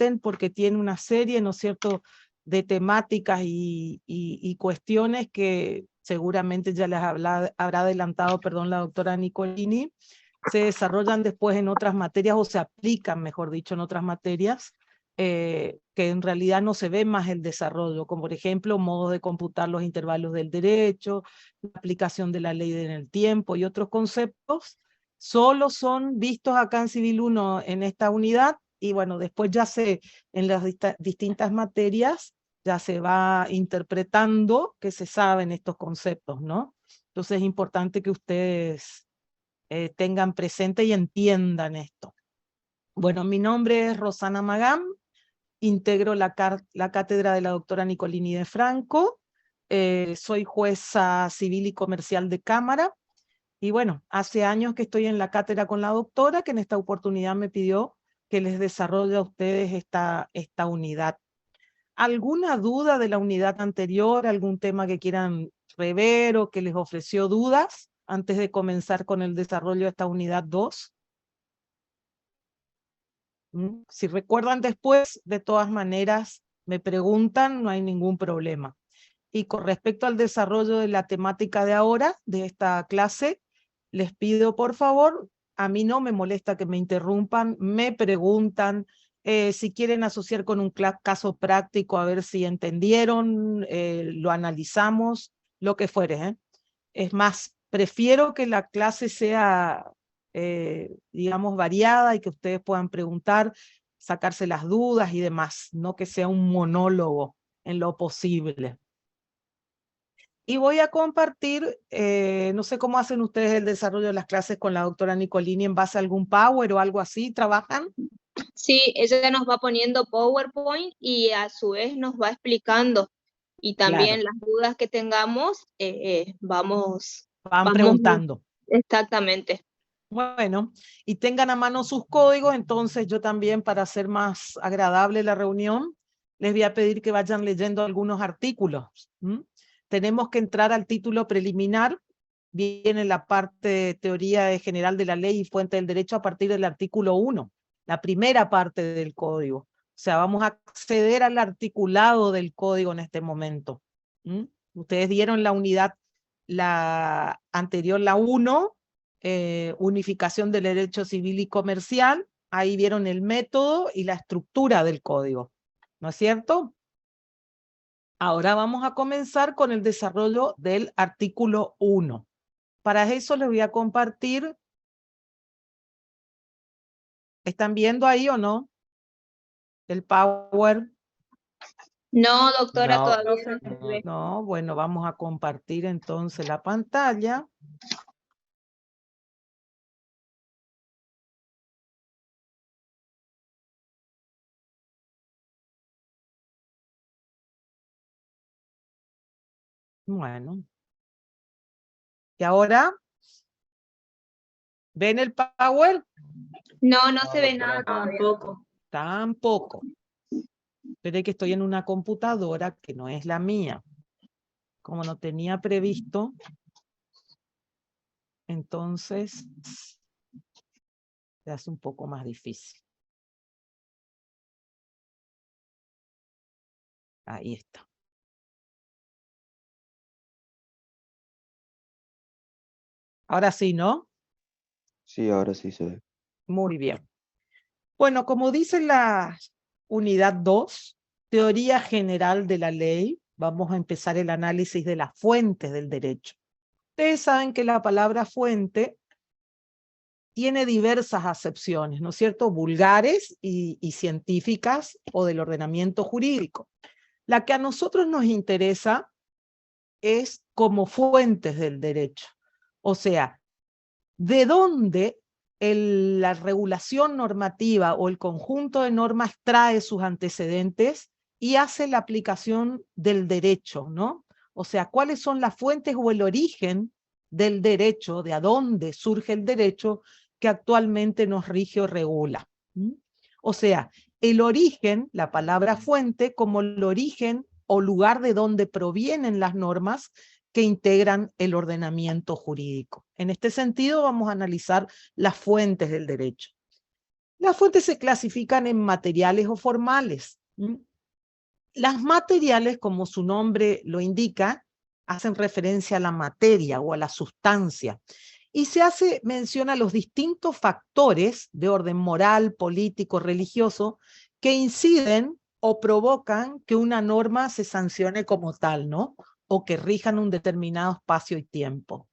aprieten porque tiene una serie, ¿no es cierto?, de temáticas y cuestiones que seguramente ya les habrá adelantado, perdón, la doctora Nicolini, se desarrollan después en otras materias o se aplican, mejor dicho, en otras materias, que en realidad no se ve más el desarrollo, como por ejemplo modos de computar los intervalos del derecho, la aplicación de la ley en el tiempo y otros conceptos, solo son vistos acá en Civil 1 en esta unidad, y bueno, después ya en las distintas materias ya se va interpretando que se saben estos conceptos, ¿no? Entonces es importante que ustedes tengan presente y entiendan esto. Bueno, mi nombre es Rosana Magán, integro la cátedra de la doctora Nicolini de Franco, soy jueza civil y comercial de Cámara, y bueno, hace años que estoy en la cátedra con la doctora, que en esta oportunidad me pidió que les desarrolle a ustedes esta unidad. ¿Alguna duda de la unidad anterior? ¿Algún tema que quieran rever o que les ofreció dudas antes de comenzar con el desarrollo de esta unidad 2? Si recuerdan después, de todas maneras, me preguntan, no hay ningún problema. Y con respecto al desarrollo de la temática de ahora, de esta clase, les pido por favor, a mí no me molesta que me interrumpan, me preguntan, si quieren asociar con un caso práctico, a ver si entendieron, lo analizamos, lo que fuere, ¿eh? Es más, prefiero que la clase sea, digamos, variada y que ustedes puedan preguntar, sacarse las dudas y demás, no que sea un monólogo en lo posible. Y voy a compartir, no sé cómo hacen ustedes el desarrollo de las clases con la doctora Nicolini, en base a algún Power o algo así, ¿trabajan? Sí, ella nos va poniendo PowerPoint y a su vez nos va explicando. Y también Claro. las dudas que tengamos, Van preguntando. Exactamente. Bueno, y tengan a mano sus códigos, entonces yo también, para hacer más agradable la reunión, les voy a pedir que vayan leyendo algunos artículos. Tenemos que entrar al título preliminar, viene la parte teoría general de la ley y fuente del derecho a partir del artículo 1, la primera parte del código. O sea, vamos a acceder al articulado del código en este momento. Ustedes dieron la unidad, la anterior, la 1, unificación del derecho civil y comercial, ahí vieron el método y la estructura del código, ¿no es cierto? Ahora vamos a comenzar con el desarrollo del artículo 1. Para eso les voy a compartir, ¿están viendo ahí o no? El Power. No, doctora, No, todavía no se ve. no, bueno, vamos a compartir entonces la pantalla. Bueno. ¿Y ahora? ¿Ven el Power? No, no se ve nada todavía. Tampoco. Tampoco. Pero que estoy en una computadora que no es la mía. Como no tenía previsto, entonces se hace un poco más difícil. Ahí está. Ahora sí, ¿no? Sí, ahora sí se ve. Muy bien. Bueno, como dice la unidad 2, teoría general de la ley, vamos a empezar el análisis de las fuentes del derecho. Ustedes saben que la palabra fuente tiene diversas acepciones, ¿no es cierto? Vulgares y científicas o del ordenamiento jurídico. La que a nosotros nos interesa es como fuentes del derecho. O sea, ¿de dónde la regulación normativa o el conjunto de normas trae sus antecedentes y hace la aplicación del derecho, ¿no? O sea, ¿cuáles son las fuentes o el origen del derecho, de a dónde surge el derecho que actualmente nos rige o regula? O sea, el origen, la palabra fuente, como el origen o lugar de donde provienen las normas que integran el ordenamiento jurídico. En este sentido, vamos a analizar las fuentes del derecho. Las fuentes se clasifican en materiales o formales. Las materiales, como su nombre lo indica, hacen referencia a la materia o a la sustancia. Y se hace mención a los distintos factores de orden moral, político, religioso, que inciden o provocan que una norma se sancione como tal, ¿no? O que rijan un determinado espacio y tiempo.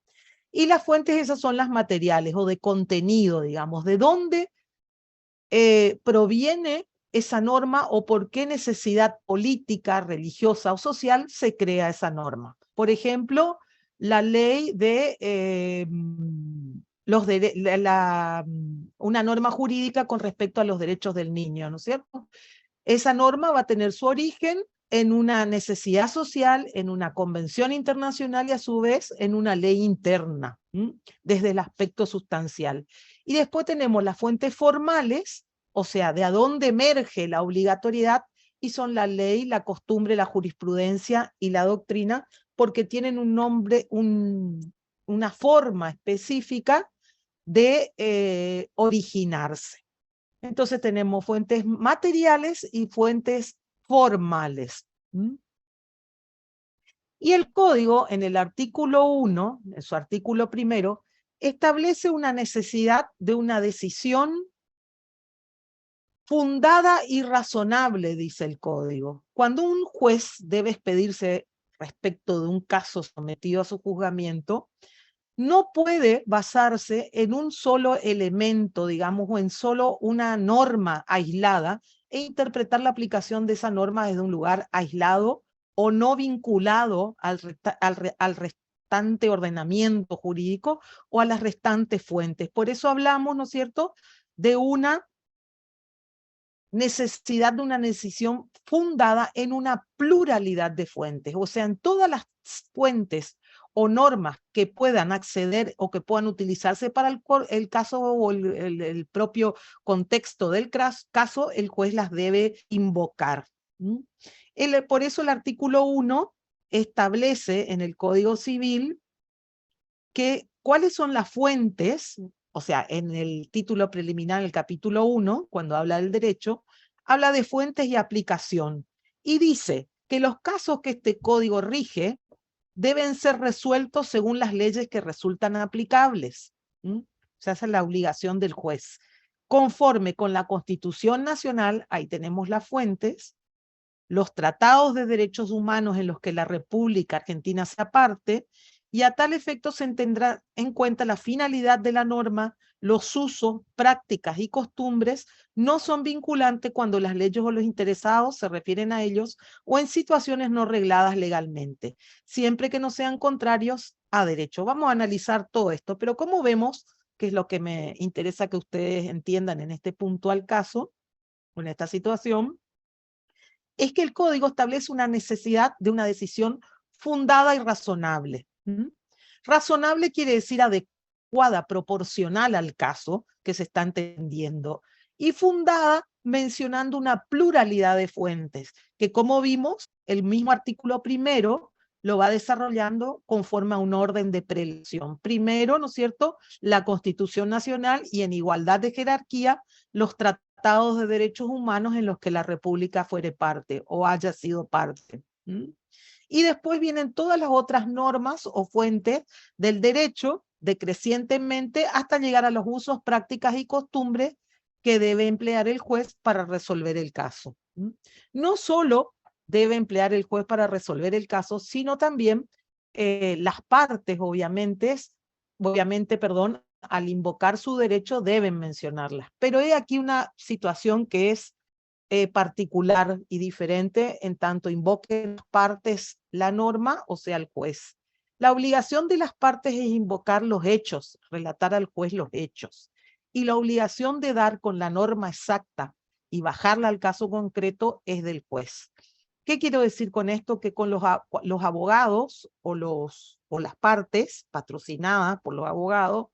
Y las fuentes esas son las materiales o de contenido, digamos, de dónde proviene esa norma o por qué necesidad política, religiosa o social se crea esa norma. Por ejemplo, la ley de una norma jurídica con respecto a los derechos del niño, ¿no es cierto? Esa norma va a tener su origen en una necesidad social, en una convención internacional y a su vez en una ley interna, desde el aspecto sustancial. Y después tenemos las fuentes formales, o sea, de a dónde emerge la obligatoriedad, y son la ley, la costumbre, la jurisprudencia y la doctrina, porque tienen un nombre, una forma específica de originarse. Entonces tenemos fuentes materiales y fuentes formales. Y el código, en el artículo 1, en su artículo primero, establece una necesidad de una decisión fundada y razonable, dice el código. Cuando un juez debe expedirse respecto de un caso sometido a su juzgamiento, no puede basarse en un solo elemento, digamos, o en solo una norma aislada e interpretar la aplicación de esa norma desde un lugar aislado o no vinculado al restante ordenamiento jurídico o a las restantes fuentes. Por eso hablamos, ¿no es cierto?, de una necesidad de una decisión fundada en una pluralidad de fuentes, o sea, en todas las fuentes o normas que puedan acceder o que puedan utilizarse para el caso o el propio contexto del caso, el juez las debe invocar. Por eso el artículo 1 establece en el Código Civil que cuáles son las fuentes, o sea, en el título preliminar, el capítulo 1, cuando habla del derecho, habla de fuentes y aplicación, y dice que los casos que este código rige deben ser resueltos según las leyes que resultan aplicables. O sea, esa es la obligación del juez. Conforme con la Constitución Nacional, ahí tenemos las fuentes, los tratados de derechos humanos en los que la República Argentina sea parte, y a tal efecto se tendrá en cuenta la finalidad de la norma, los usos, prácticas y costumbres no son vinculantes cuando las leyes o los interesados se refieren a ellos o en situaciones no regladas legalmente, siempre que no sean contrarios a derecho. Vamos a analizar todo esto, pero como vemos, que es lo que me interesa que ustedes entiendan en este puntual caso, en esta situación, es que el código establece una necesidad de una decisión fundada y razonable. Razonable quiere decir adecuada, proporcional al caso que se está entendiendo, y fundada mencionando una pluralidad de fuentes, que como vimos, el mismo artículo primero lo va desarrollando conforme a un orden de prelación. Primero, ¿no es cierto?, la Constitución Nacional y en igualdad de jerarquía, los tratados de derechos humanos en los que la República fuere parte o haya sido parte. Y después vienen todas las otras normas o fuentes del derecho decrecientemente hasta llegar a los usos, prácticas y costumbres que debe emplear el juez para resolver el caso. No solo debe emplear el juez para resolver el caso, sino también las partes, obviamente, al invocar su derecho deben mencionarlas. Pero hay aquí una situación que es particular y diferente en tanto invoquen las partes la norma, o sea, el juez. La obligación de las partes es invocar los hechos, relatar al juez los hechos. Y la obligación de dar con la norma exacta y bajarla al caso concreto es del juez. ¿Qué quiero decir con esto? Que con los abogados o las partes patrocinadas por los abogados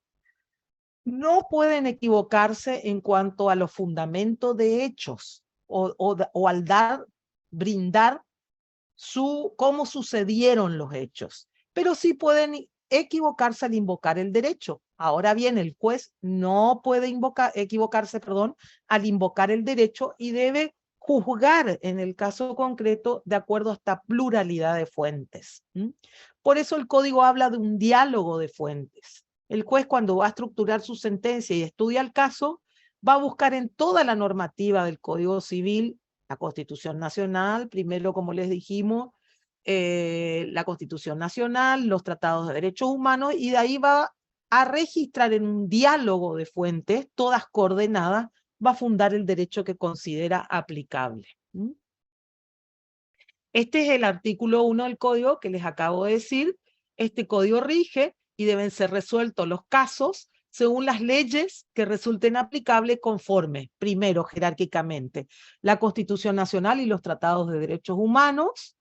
no pueden equivocarse en cuanto a los fundamentos de hechos o al brindar cómo sucedieron los hechos, pero sí pueden equivocarse al invocar el derecho. Ahora bien, el juez no puede equivocarse, al invocar el derecho y debe juzgar en el caso concreto de acuerdo a esta pluralidad de fuentes. Por eso el código habla de un diálogo de fuentes. El juez, cuando va a estructurar su sentencia y estudia el caso, va a buscar en toda la normativa del Código Civil, la Constitución Nacional, primero, como les dijimos, la Constitución Nacional, los tratados de derechos humanos, y de ahí va a registrar en un diálogo de fuentes, todas coordenadas, va a fundar el derecho que considera aplicable. Este es el artículo 1 del código que les acabo de decir. Este código rige y deben ser resueltos los casos según las leyes que resulten aplicables conforme, primero, jerárquicamente, la Constitución Nacional y los tratados de derechos humanos,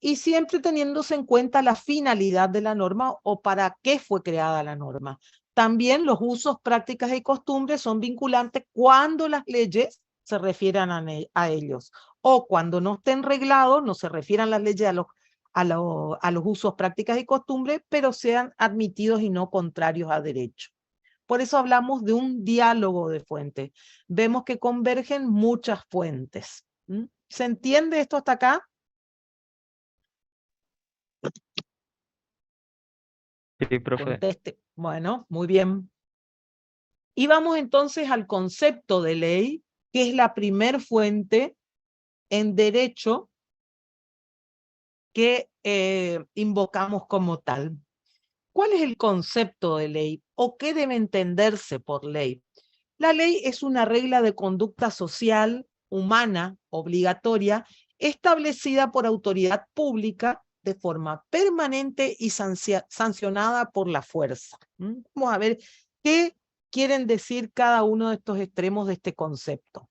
y siempre teniéndose en cuenta la finalidad de la norma o para qué fue creada la norma. También los usos, prácticas y costumbres son vinculantes cuando las leyes se refieran a ellos, o cuando no estén reglados, no se refieran las leyes a los usos, prácticas y costumbres, pero sean admitidos y no contrarios a derecho. Por eso hablamos de un diálogo de fuentes. Vemos que convergen muchas fuentes. ¿Se entiende esto hasta acá? Sí, profe. Conteste. Bueno, muy bien. Y vamos entonces al concepto de ley, que es la primer fuente en derecho que invocamos como tal. ¿Cuál es el concepto de ley o qué debe entenderse por ley? La ley es una regla de conducta social, humana, obligatoria, establecida por autoridad pública de forma permanente y sancionada por la fuerza. Vamos a ver qué quieren decir cada uno de estos extremos de este concepto.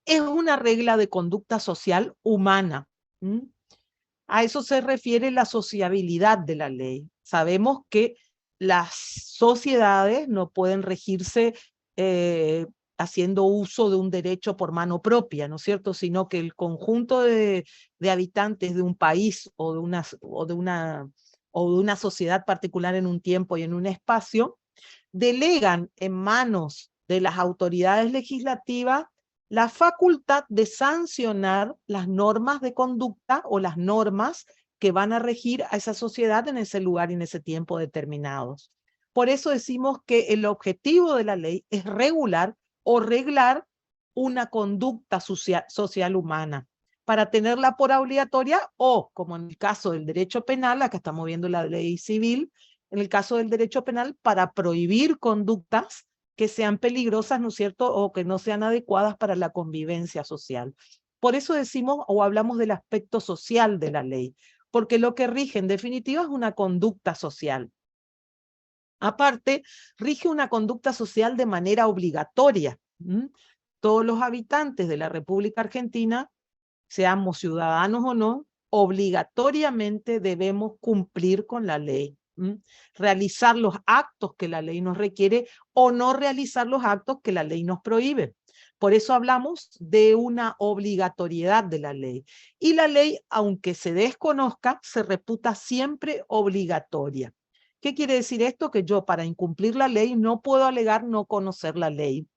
Es una regla de conducta social humana. A eso se refiere la sociabilidad de la ley. Sabemos que las sociedades no pueden regirse haciendo uso de un derecho por mano propia, ¿no es cierto? Sino que el conjunto de habitantes de un país o de una sociedad particular en un tiempo y en un espacio, delegan en manos de las autoridades legislativas la facultad de sancionar las normas de conducta o las normas que van a regir a esa sociedad en ese lugar y en ese tiempo determinados. Por eso decimos que el objetivo de la ley es regular o reglar una conducta social humana, para tenerla por obligatoria o, como en el caso del derecho penal, acá estamos viendo la ley civil, en el caso del derecho penal, para prohibir conductas que sean peligrosas, ¿no es cierto?, o que no sean adecuadas para la convivencia social. Por eso decimos o hablamos del aspecto social de la ley, porque lo que rige en definitiva es una conducta social. Aparte, rige una conducta social de manera obligatoria. Todos los habitantes de la República Argentina, seamos ciudadanos o no, obligatoriamente debemos cumplir con la ley. Realizar los actos que la ley nos requiere o no realizar los actos que la ley nos prohíbe. Por eso hablamos de una obligatoriedad de la ley. Y la ley, aunque se desconozca, se reputa siempre obligatoria. ¿Qué quiere decir esto? Que yo para incumplir la ley no puedo alegar no conocer la ley,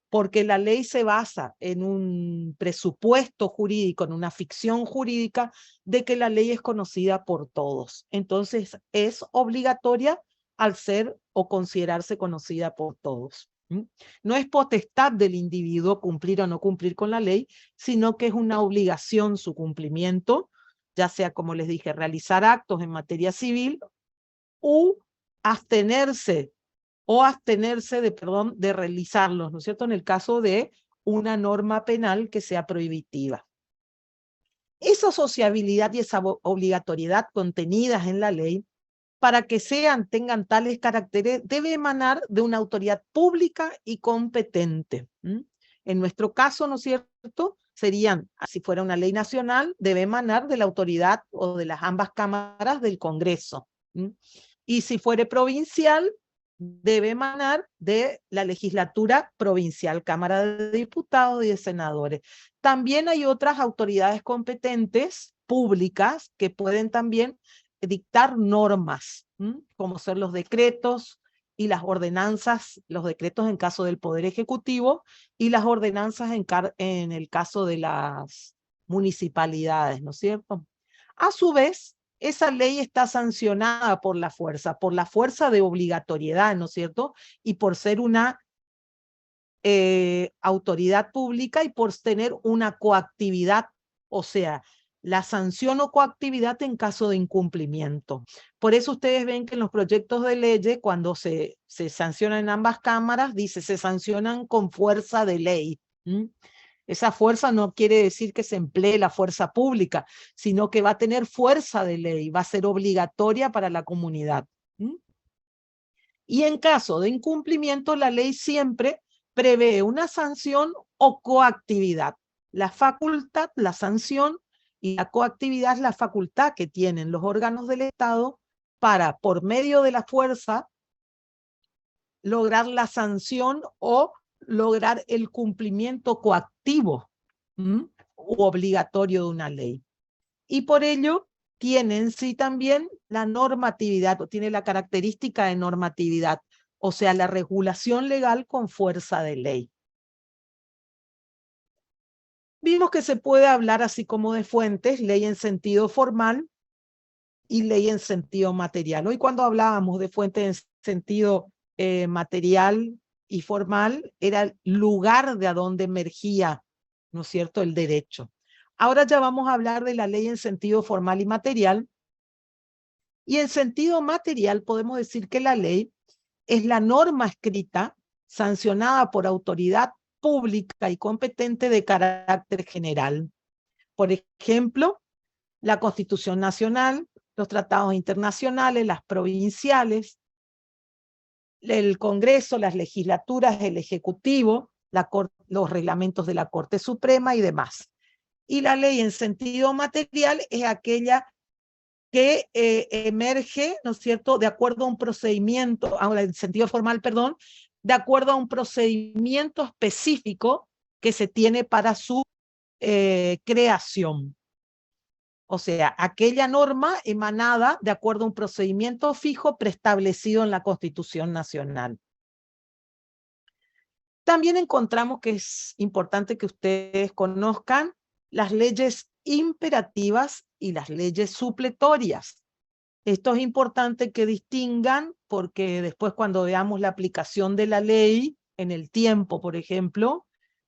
porque la ley se basa en un presupuesto jurídico, en una ficción jurídica de que la ley es conocida por todos. Entonces es obligatoria al ser o considerarse conocida por todos. No es potestad del individuo cumplir o no cumplir con la ley, sino que es una obligación su cumplimiento, ya sea, como les dije, realizar actos en materia civil u abstenerse de realizarlos, ¿no es cierto?, en el caso de una norma penal que sea prohibitiva. Esa sociabilidad y esa obligatoriedad contenidas en la ley, para que tengan tales caracteres, debe emanar de una autoridad pública y competente. En nuestro caso, ¿no es cierto?, serían, si fuera una ley nacional, debe emanar de la autoridad o de las ambas cámaras del Congreso. Y si fuere provincial, debe emanar de la legislatura provincial, Cámara de Diputados y de Senadores. También hay otras autoridades competentes públicas que pueden también dictar normas, como ser los decretos y las ordenanzas, los decretos en caso del Poder Ejecutivo y las ordenanzas en el caso de las municipalidades, ¿no es cierto? A su vez, esa ley está sancionada por la fuerza de obligatoriedad, ¿no es cierto? Y por ser una autoridad pública y por tener una coactividad, o sea, la sanción o coactividad en caso de incumplimiento. Por eso ustedes ven que en los proyectos de ley, cuando se sancionan en ambas cámaras, dice, se sancionan con fuerza de ley. Esa fuerza no quiere decir que se emplee la fuerza pública, sino que va a tener fuerza de ley, va a ser obligatoria para la comunidad. Y en caso de incumplimiento, la ley siempre prevé una sanción o coactividad. La facultad, la sanción y la coactividad es la facultad que tienen los órganos del Estado para, por medio de la fuerza, lograr la sanción o lograr el cumplimiento coactivo u obligatorio de una ley. Y por ello tiene en sí también la normatividad, o tiene la característica de normatividad, o sea, la regulación legal con fuerza de ley. Vimos que se puede hablar así como de fuentes, ley en sentido formal y ley en sentido material. Hoy cuando hablábamos de fuentes en sentido material y formal, era el lugar de a donde emergía, ¿no es cierto?, el derecho. Ahora ya vamos a hablar de la ley en sentido formal y material. Y en sentido material podemos decir que la ley es la norma escrita sancionada por autoridad pública y competente de carácter general. Por ejemplo, la Constitución Nacional, los tratados internacionales, las provinciales, el Congreso, las legislaturas, el Ejecutivo, los reglamentos de la Corte Suprema y demás. Y la ley en sentido material es aquella que emerge, ¿no es cierto?, de acuerdo a un procedimiento, en sentido formal, perdón, de acuerdo a un procedimiento específico que se tiene para su creación. O sea, aquella norma emanada de acuerdo a un procedimiento fijo preestablecido en la Constitución Nacional. También encontramos que es importante que ustedes conozcan las leyes imperativas y las leyes supletorias. Esto es importante que distingan porque después cuando veamos la aplicación de la ley en el tiempo, por ejemplo,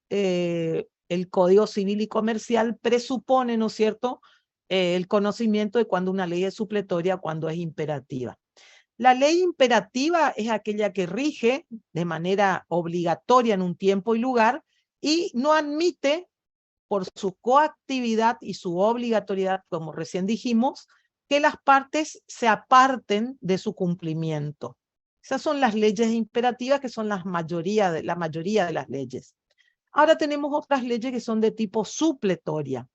el Código Civil y Comercial presupone, ¿no es cierto?, el conocimiento de cuando una ley es supletoria, cuando es imperativa. La ley imperativa es aquella que rige de manera obligatoria en un tiempo y lugar y no admite, por su coactividad y su obligatoriedad, como recién dijimos, que las partes se aparten de su cumplimiento. Esas son las leyes imperativas, que son la mayoría de las leyes. Ahora tenemos otras leyes que son de tipo supletoria.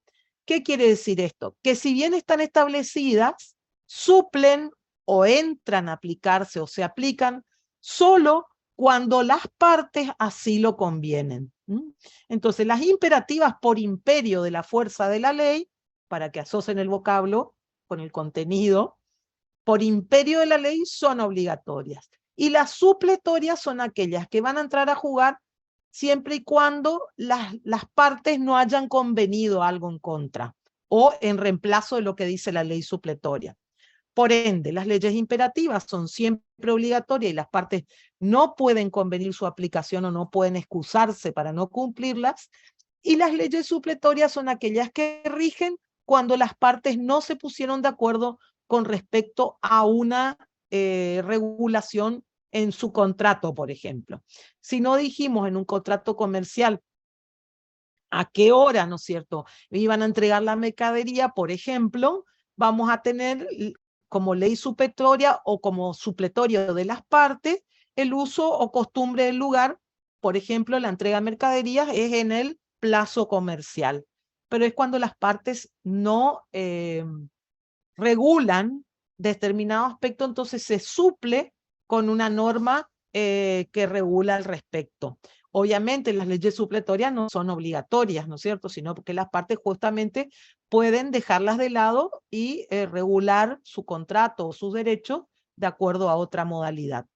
¿Qué quiere decir esto? Que si bien están establecidas, suplen o entran a aplicarse o se aplican solo cuando las partes así lo convienen. Entonces, las imperativas por imperio de la fuerza de la ley, para que asocien el vocablo con el contenido, por imperio de la ley son obligatorias. Y las supletorias son aquellas que van a entrar a jugar siempre y cuando las partes no hayan convenido algo en contra o en reemplazo de lo que dice la ley supletoria. Por ende, las leyes imperativas son siempre obligatorias y las partes no pueden convenir su aplicación o no pueden excusarse para no cumplirlas. Y las leyes supletorias son aquellas que rigen cuando las partes no se pusieron de acuerdo con respecto a una regulación en su contrato, por ejemplo. Si no dijimos en un contrato comercial a qué hora, ¿no es cierto?, iban a entregar la mercadería, por ejemplo, vamos a tener como ley supletoria o como supletorio de las partes el uso o costumbre del lugar. Por ejemplo, la entrega de mercaderías es en el plazo comercial, pero es cuando las partes no regulan determinado aspecto, entonces se suple con una norma que regula al respecto. Obviamente las leyes supletorias no son obligatorias, ¿no es cierto? Sino porque las partes justamente pueden dejarlas de lado y regular su contrato o sus derechos de acuerdo a otra modalidad.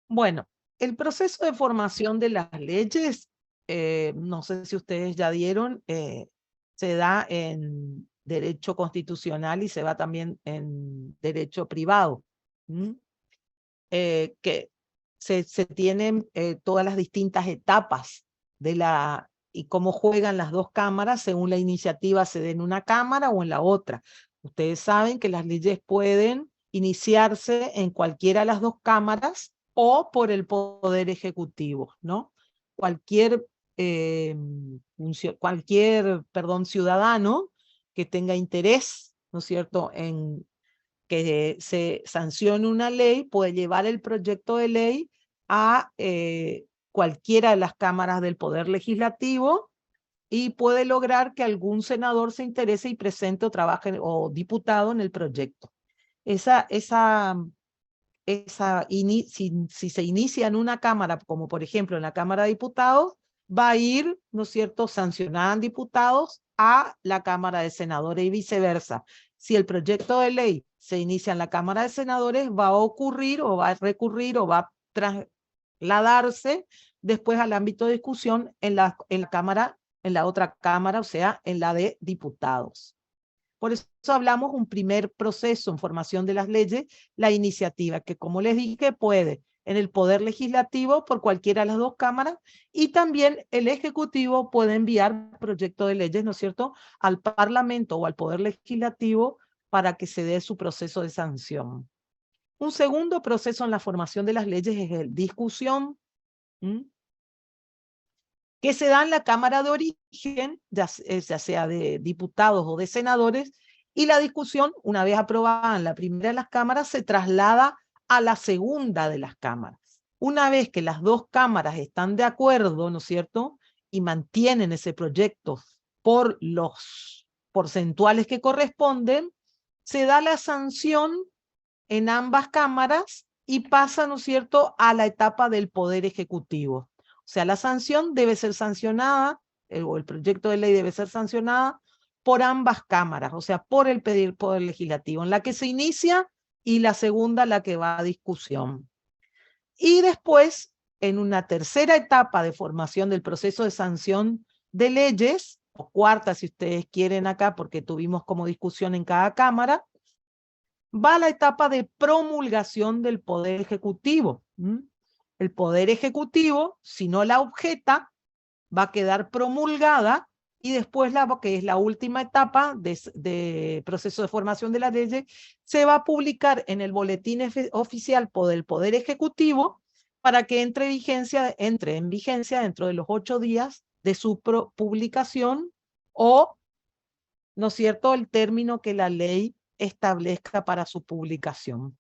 Bueno, el proceso de formación de las leyes, no sé si ustedes ya dieron, se da en derecho constitucional y se va también en derecho privado. Que se tienen todas las distintas etapas de y cómo juegan las dos cámaras según la iniciativa se dé en una cámara o en la otra. Ustedes saben que las leyes pueden iniciarse en cualquiera de las dos cámaras o por el Poder Ejecutivo, ¿no? Cualquier ciudadano que tenga interés, ¿no es cierto?, en que se sancione una ley, puede llevar el proyecto de ley a cualquiera de las cámaras del Poder Legislativo y puede lograr que algún senador se interese y presente o trabaje o diputado en el proyecto. Si se inicia en una cámara, como por ejemplo en la Cámara de Diputados, va a ir, ¿no es cierto?, sancionadas diputados a la Cámara de Senadores y viceversa. Si el proyecto de ley se inicia en la Cámara de Senadores, va a ocurrir o va a recurrir o va a trasladarse después al ámbito de discusión en la otra cámara, o sea, en la de diputados. Por eso hablamos un primer proceso en formación de las leyes, la iniciativa, que como les dije, puede en el Poder Legislativo por cualquiera de las dos cámaras y también el Ejecutivo puede enviar proyectos de leyes, ¿no es cierto?, al Parlamento o al Poder Legislativo para que se dé su proceso de sanción. Un segundo proceso en la formación de las leyes es el discusión, que se da en la Cámara de Origen, ya sea de diputados o de senadores, y la discusión, una vez aprobada en la primera de las cámaras, se traslada a la segunda de las cámaras. Una vez que las dos cámaras están de acuerdo, ¿no es cierto?, y mantienen ese proyecto por los porcentuales que corresponden, se da la sanción en ambas cámaras y pasa, ¿no es cierto?, a la etapa del Poder Ejecutivo. O sea, la sanción debe ser sancionada, o el proyecto de ley debe ser sancionada por ambas cámaras, o sea, por el Poder Legislativo, en la que se inicia y la segunda, la que va a discusión. Y después, en una tercera etapa de formación del proceso de sanción de leyes, o cuarta si ustedes quieren acá, porque tuvimos como discusión en cada cámara, va a la etapa de promulgación del Poder Ejecutivo. El Poder Ejecutivo, si no la objeta, va a quedar promulgada y después, que es la última etapa de proceso de formación de la ley, se va a publicar en el boletín oficial del Poder Ejecutivo para que entre en vigencia dentro de los 8 días de su publicación o, ¿no es cierto?, el término que la ley establezca para su publicación.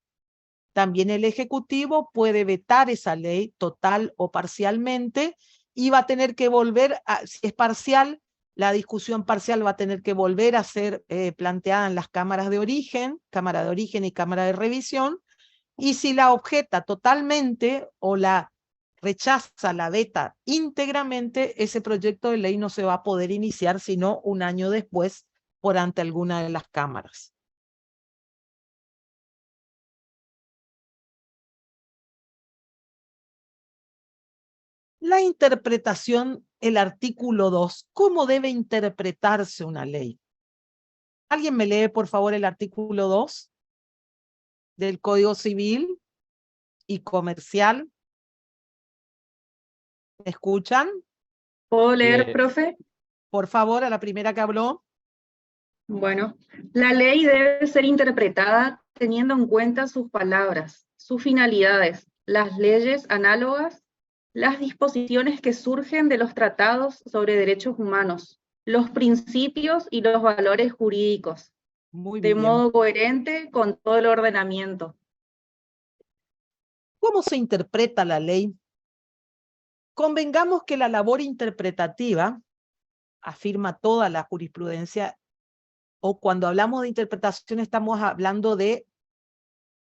También el Ejecutivo puede vetar esa ley total o parcialmente y va a tener que volver, si es parcial, la discusión parcial va a tener que volver a ser planteada en las cámaras de origen, Cámara de Origen y Cámara de Revisión, y si la objeta totalmente o la rechaza, la veta íntegramente, ese proyecto de ley no se va a poder iniciar sino un año después por ante alguna de las cámaras. La interpretación, el artículo 2. ¿Cómo debe interpretarse una ley? ¿Alguien me lee, por favor, el artículo 2 del Código Civil y Comercial? ¿Me escuchan? ¿Puedo leer, profe? Por favor, a la primera que habló. Bueno, la ley debe ser interpretada teniendo en cuenta sus palabras, sus finalidades, las leyes análogas, las disposiciones que surgen de los tratados sobre derechos humanos, los principios y los valores jurídicos, Muy de bien. modo coherente con todo el ordenamiento. ¿Cómo se interpreta la ley? Convengamos que la labor interpretativa, afirma toda la jurisprudencia, o cuando hablamos de interpretación estamos hablando de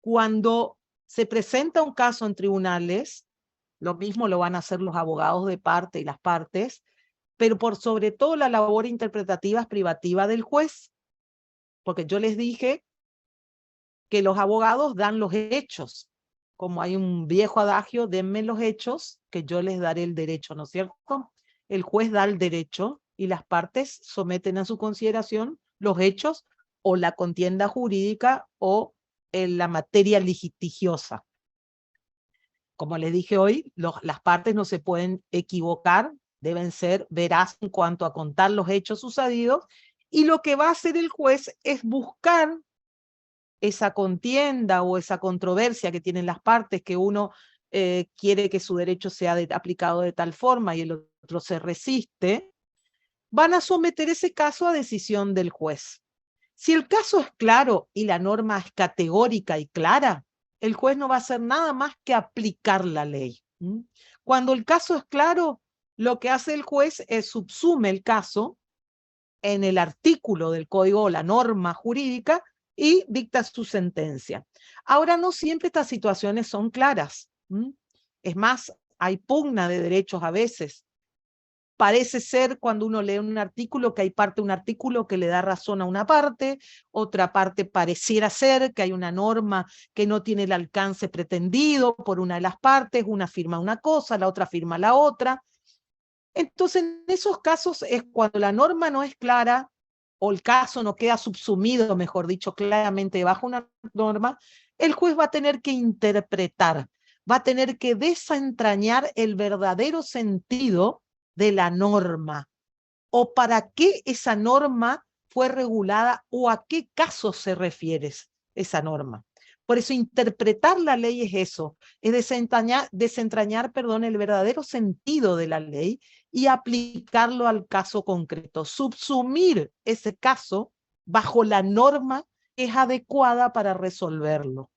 cuando se presenta un caso en tribunales Lo mismo lo van a hacer los abogados de parte y las partes, pero por sobre todo la labor interpretativa es privativa del juez, porque yo les dije que los abogados dan los hechos. Como hay un viejo adagio, denme los hechos, que yo les daré el derecho, ¿no es cierto? El juez da el derecho y las partes someten a su consideración los hechos o la contienda jurídica o la materia litigiosa. Como les dije hoy, las partes no se pueden equivocar, deben ser veraces en cuanto a contar los hechos sucedidos, y lo que va a hacer el juez es buscar esa contienda o esa controversia que tienen las partes, que uno quiere que su derecho sea aplicado de tal forma y el otro se resiste, van a someter ese caso a decisión del juez. Si el caso es claro y la norma es categórica y clara, el juez no va a hacer nada más que aplicar la ley. Cuando el caso es claro, lo que hace el juez es subsume el caso en el artículo del código o la norma jurídica y dicta su sentencia. Ahora, no siempre estas situaciones son claras. Es más, hay pugna de derechos a veces. Parece ser cuando uno lee un artículo que hay parte de un artículo que le da razón a una parte, otra parte pareciera ser que hay una norma que no tiene el alcance pretendido por una de las partes, una firma una cosa, la otra firma la otra. Entonces, en esos casos es cuando la norma no es clara o el caso no queda subsumido, mejor dicho, claramente bajo una norma, el juez va a tener que interpretar, va a tener que desentrañar el verdadero sentido de la norma, o para qué esa norma fue regulada, o a qué caso se refiere esa norma. Por eso interpretar la ley es eso, es desentrañar, el verdadero sentido de la ley y aplicarlo al caso concreto, subsumir ese caso bajo la norma que es adecuada para resolverlo.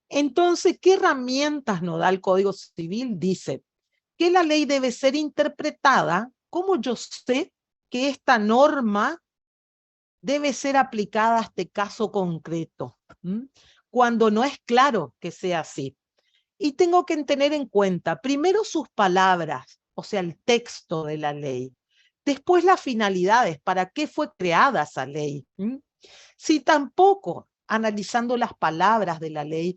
Entonces, ¿qué herramientas nos da el Código Civil? Dice que la ley debe ser interpretada. ¿Cómo yo sé que esta norma debe ser aplicada a este caso concreto? Cuando no es claro que sea así. Y tengo que tener en cuenta, primero sus palabras, o sea, el texto de la ley. Después las finalidades, para qué fue creada esa ley. Si tampoco, analizando las palabras de la ley,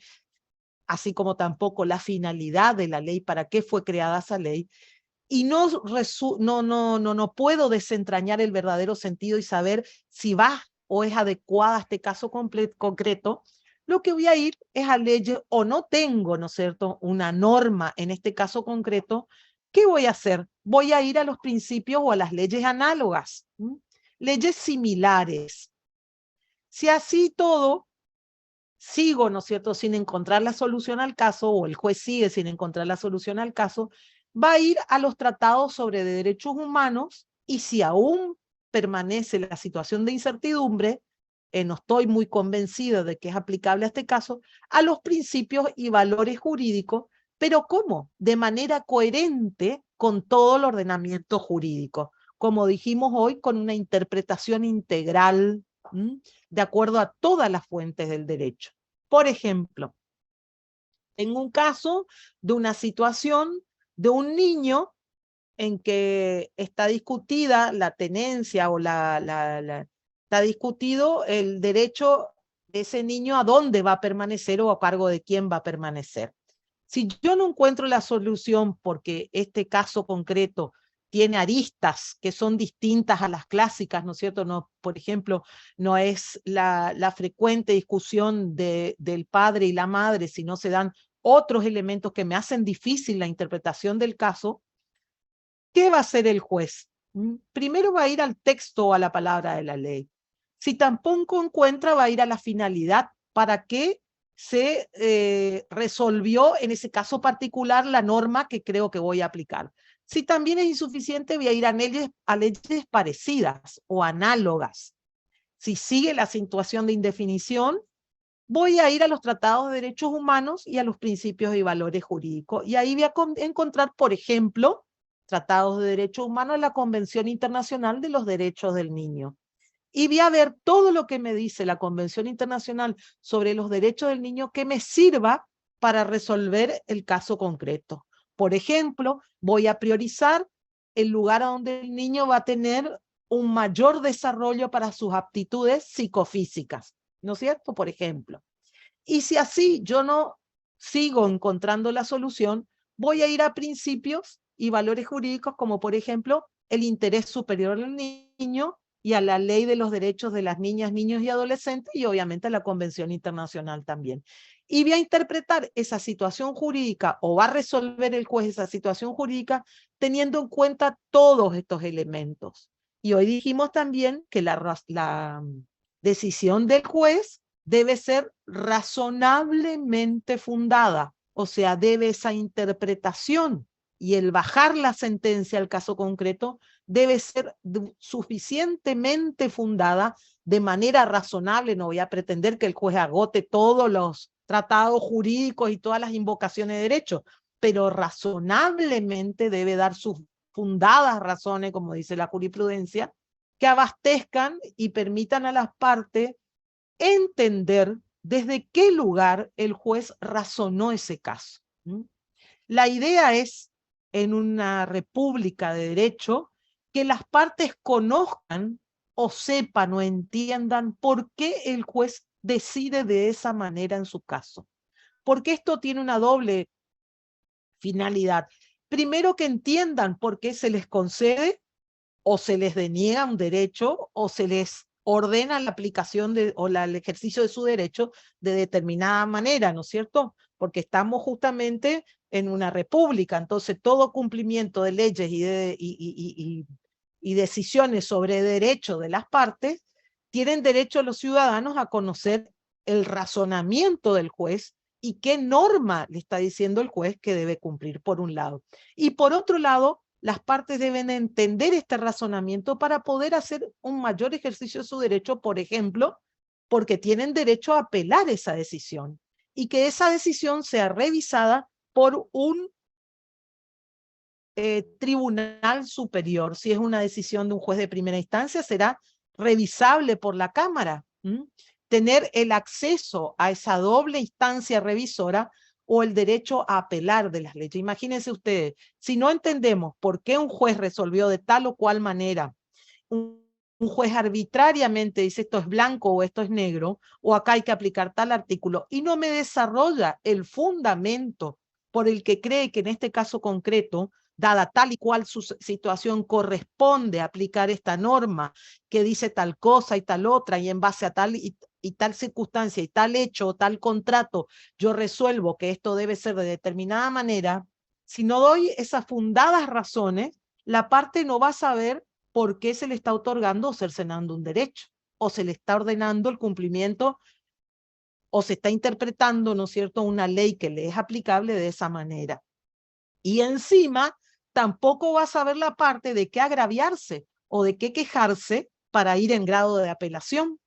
así como tampoco la finalidad de la ley, para qué fue creada esa ley, y no puedo desentrañar el verdadero sentido y saber si va o es adecuada a este caso concreto, lo que voy a ir es a leyes, o no tengo, ¿no es cierto?, una norma en este caso concreto. ¿Qué voy a hacer? Voy a ir a los principios o a las leyes análogas, leyes similares. Si así todo, sigo, ¿no es cierto?, sin encontrar la solución al caso, o el juez sigue sin encontrar la solución al caso, va a ir a los tratados sobre derechos humanos, y si aún permanece la situación de incertidumbre, no estoy muy convencida de que es aplicable a este caso, a los principios y valores jurídicos, pero ¿cómo? De manera coherente con todo el ordenamiento jurídico. Como dijimos hoy, con una interpretación integral, de acuerdo a todas las fuentes del derecho. Por ejemplo, tengo un caso de una situación de un niño en que está discutida la tenencia o está discutido el derecho de ese niño a dónde va a permanecer o a cargo de quién va a permanecer. Si yo no encuentro la solución porque este caso concreto tiene aristas que son distintas a las clásicas, ¿no es cierto? No, por ejemplo, no es la frecuente discusión del padre y la madre, sino se dan otros elementos que me hacen difícil la interpretación del caso. ¿Qué va a hacer el juez? Primero va a ir al texto o a la palabra de la ley. Si tampoco encuentra, va a ir a la finalidad. ¿Para qué se resolvió en ese caso particular la norma que creo que voy a aplicar? Si también es insuficiente, voy a ir a leyes parecidas o análogas. Si sigue la situación de indefinición, voy a ir a los tratados de derechos humanos y a los principios y valores jurídicos. Y ahí voy a encontrar, por ejemplo, tratados de derechos humanos en la Convención Internacional de los Derechos del Niño. Y voy a ver todo lo que me dice la Convención Internacional sobre los derechos del niño que me sirva para resolver el caso concreto. Por ejemplo, voy a priorizar el lugar a donde el niño va a tener un mayor desarrollo para sus aptitudes psicofísicas, ¿no es cierto? Por ejemplo. Y si así yo no sigo encontrando la solución, voy a ir a principios y valores jurídicos como por ejemplo el interés superior del niño y a la ley de los derechos de las niñas, niños y adolescentes y obviamente a la Convención Internacional también. Y voy a interpretar esa situación jurídica o va a resolver el juez esa situación jurídica teniendo en cuenta todos estos elementos. Y hoy dijimos también que la decisión del juez debe ser razonablemente fundada, o sea, debe esa interpretación y el bajar la sentencia al caso concreto debe ser suficientemente fundada de manera razonable. No voy a pretender que el juez agote todos los tratados jurídicos y todas las invocaciones de derecho, pero razonablemente debe dar sus fundadas razones, como dice la jurisprudencia, que abastezcan y permitan a las partes entender desde qué lugar el juez razonó ese caso. La idea es, en una república de derecho, que las partes conozcan o sepan o entiendan por qué el juez decide de esa manera en su caso. Porque esto tiene una doble finalidad. Primero, que entiendan por qué se les concede o se les deniega un derecho o se les ordena la aplicación el ejercicio de su derecho de determinada manera, ¿no es cierto? Porque estamos justamente en una república, entonces todo cumplimiento de leyes y decisiones sobre derechos de las partes, tienen derecho los ciudadanos a conocer el razonamiento del juez y qué norma le está diciendo el juez que debe cumplir por un lado. Y por otro lado, las partes deben entender este razonamiento para poder hacer un mayor ejercicio de su derecho, por ejemplo, porque tienen derecho a apelar esa decisión y que esa decisión sea revisada por un tribunal superior. Si es una decisión de un juez de primera instancia, será revisable por la Cámara. Tener el acceso a esa doble instancia revisora o el derecho a apelar de las leyes. Imagínense ustedes, si no entendemos por qué un juez resolvió de tal o cual manera, un juez arbitrariamente dice esto es blanco o esto es negro, o acá hay que aplicar tal artículo, y no me desarrolla el fundamento por el que cree que en este caso concreto, dada tal y cual su situación, corresponde aplicar esta norma que dice tal cosa y tal otra, y en base a tal y tal circunstancia y tal hecho o tal contrato, yo resuelvo que esto debe ser de determinada manera. Si no doy esas fundadas razones, la parte no va a saber por qué se le está otorgando o cercenando un derecho, o se le está ordenando el cumplimiento, o se está interpretando, ¿no es cierto?, una ley que le es aplicable de esa manera. Y encima, tampoco va a saber la parte de qué agraviarse o de qué quejarse para ir en grado de apelación.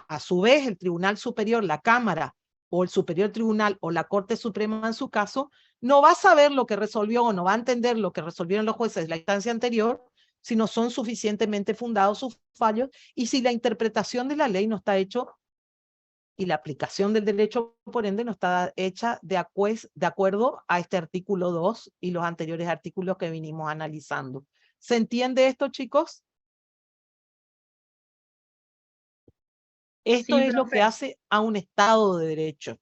A su vez, el Tribunal Superior, la Cámara, o el Superior Tribunal, o la Corte Suprema en su caso, no va a saber lo que resolvió, o no va a entender lo que resolvieron los jueces de la instancia anterior, si no son suficientemente fundados sus fallos, y si la interpretación de la ley no está hecho, y la aplicación del derecho, por ende, no está hecha de acuerdo a este artículo 2 y los anteriores artículos que vinimos analizando. ¿Se entiende esto, chicos? Esto Sí, es lo profe. que hace a un Estado de Derecho.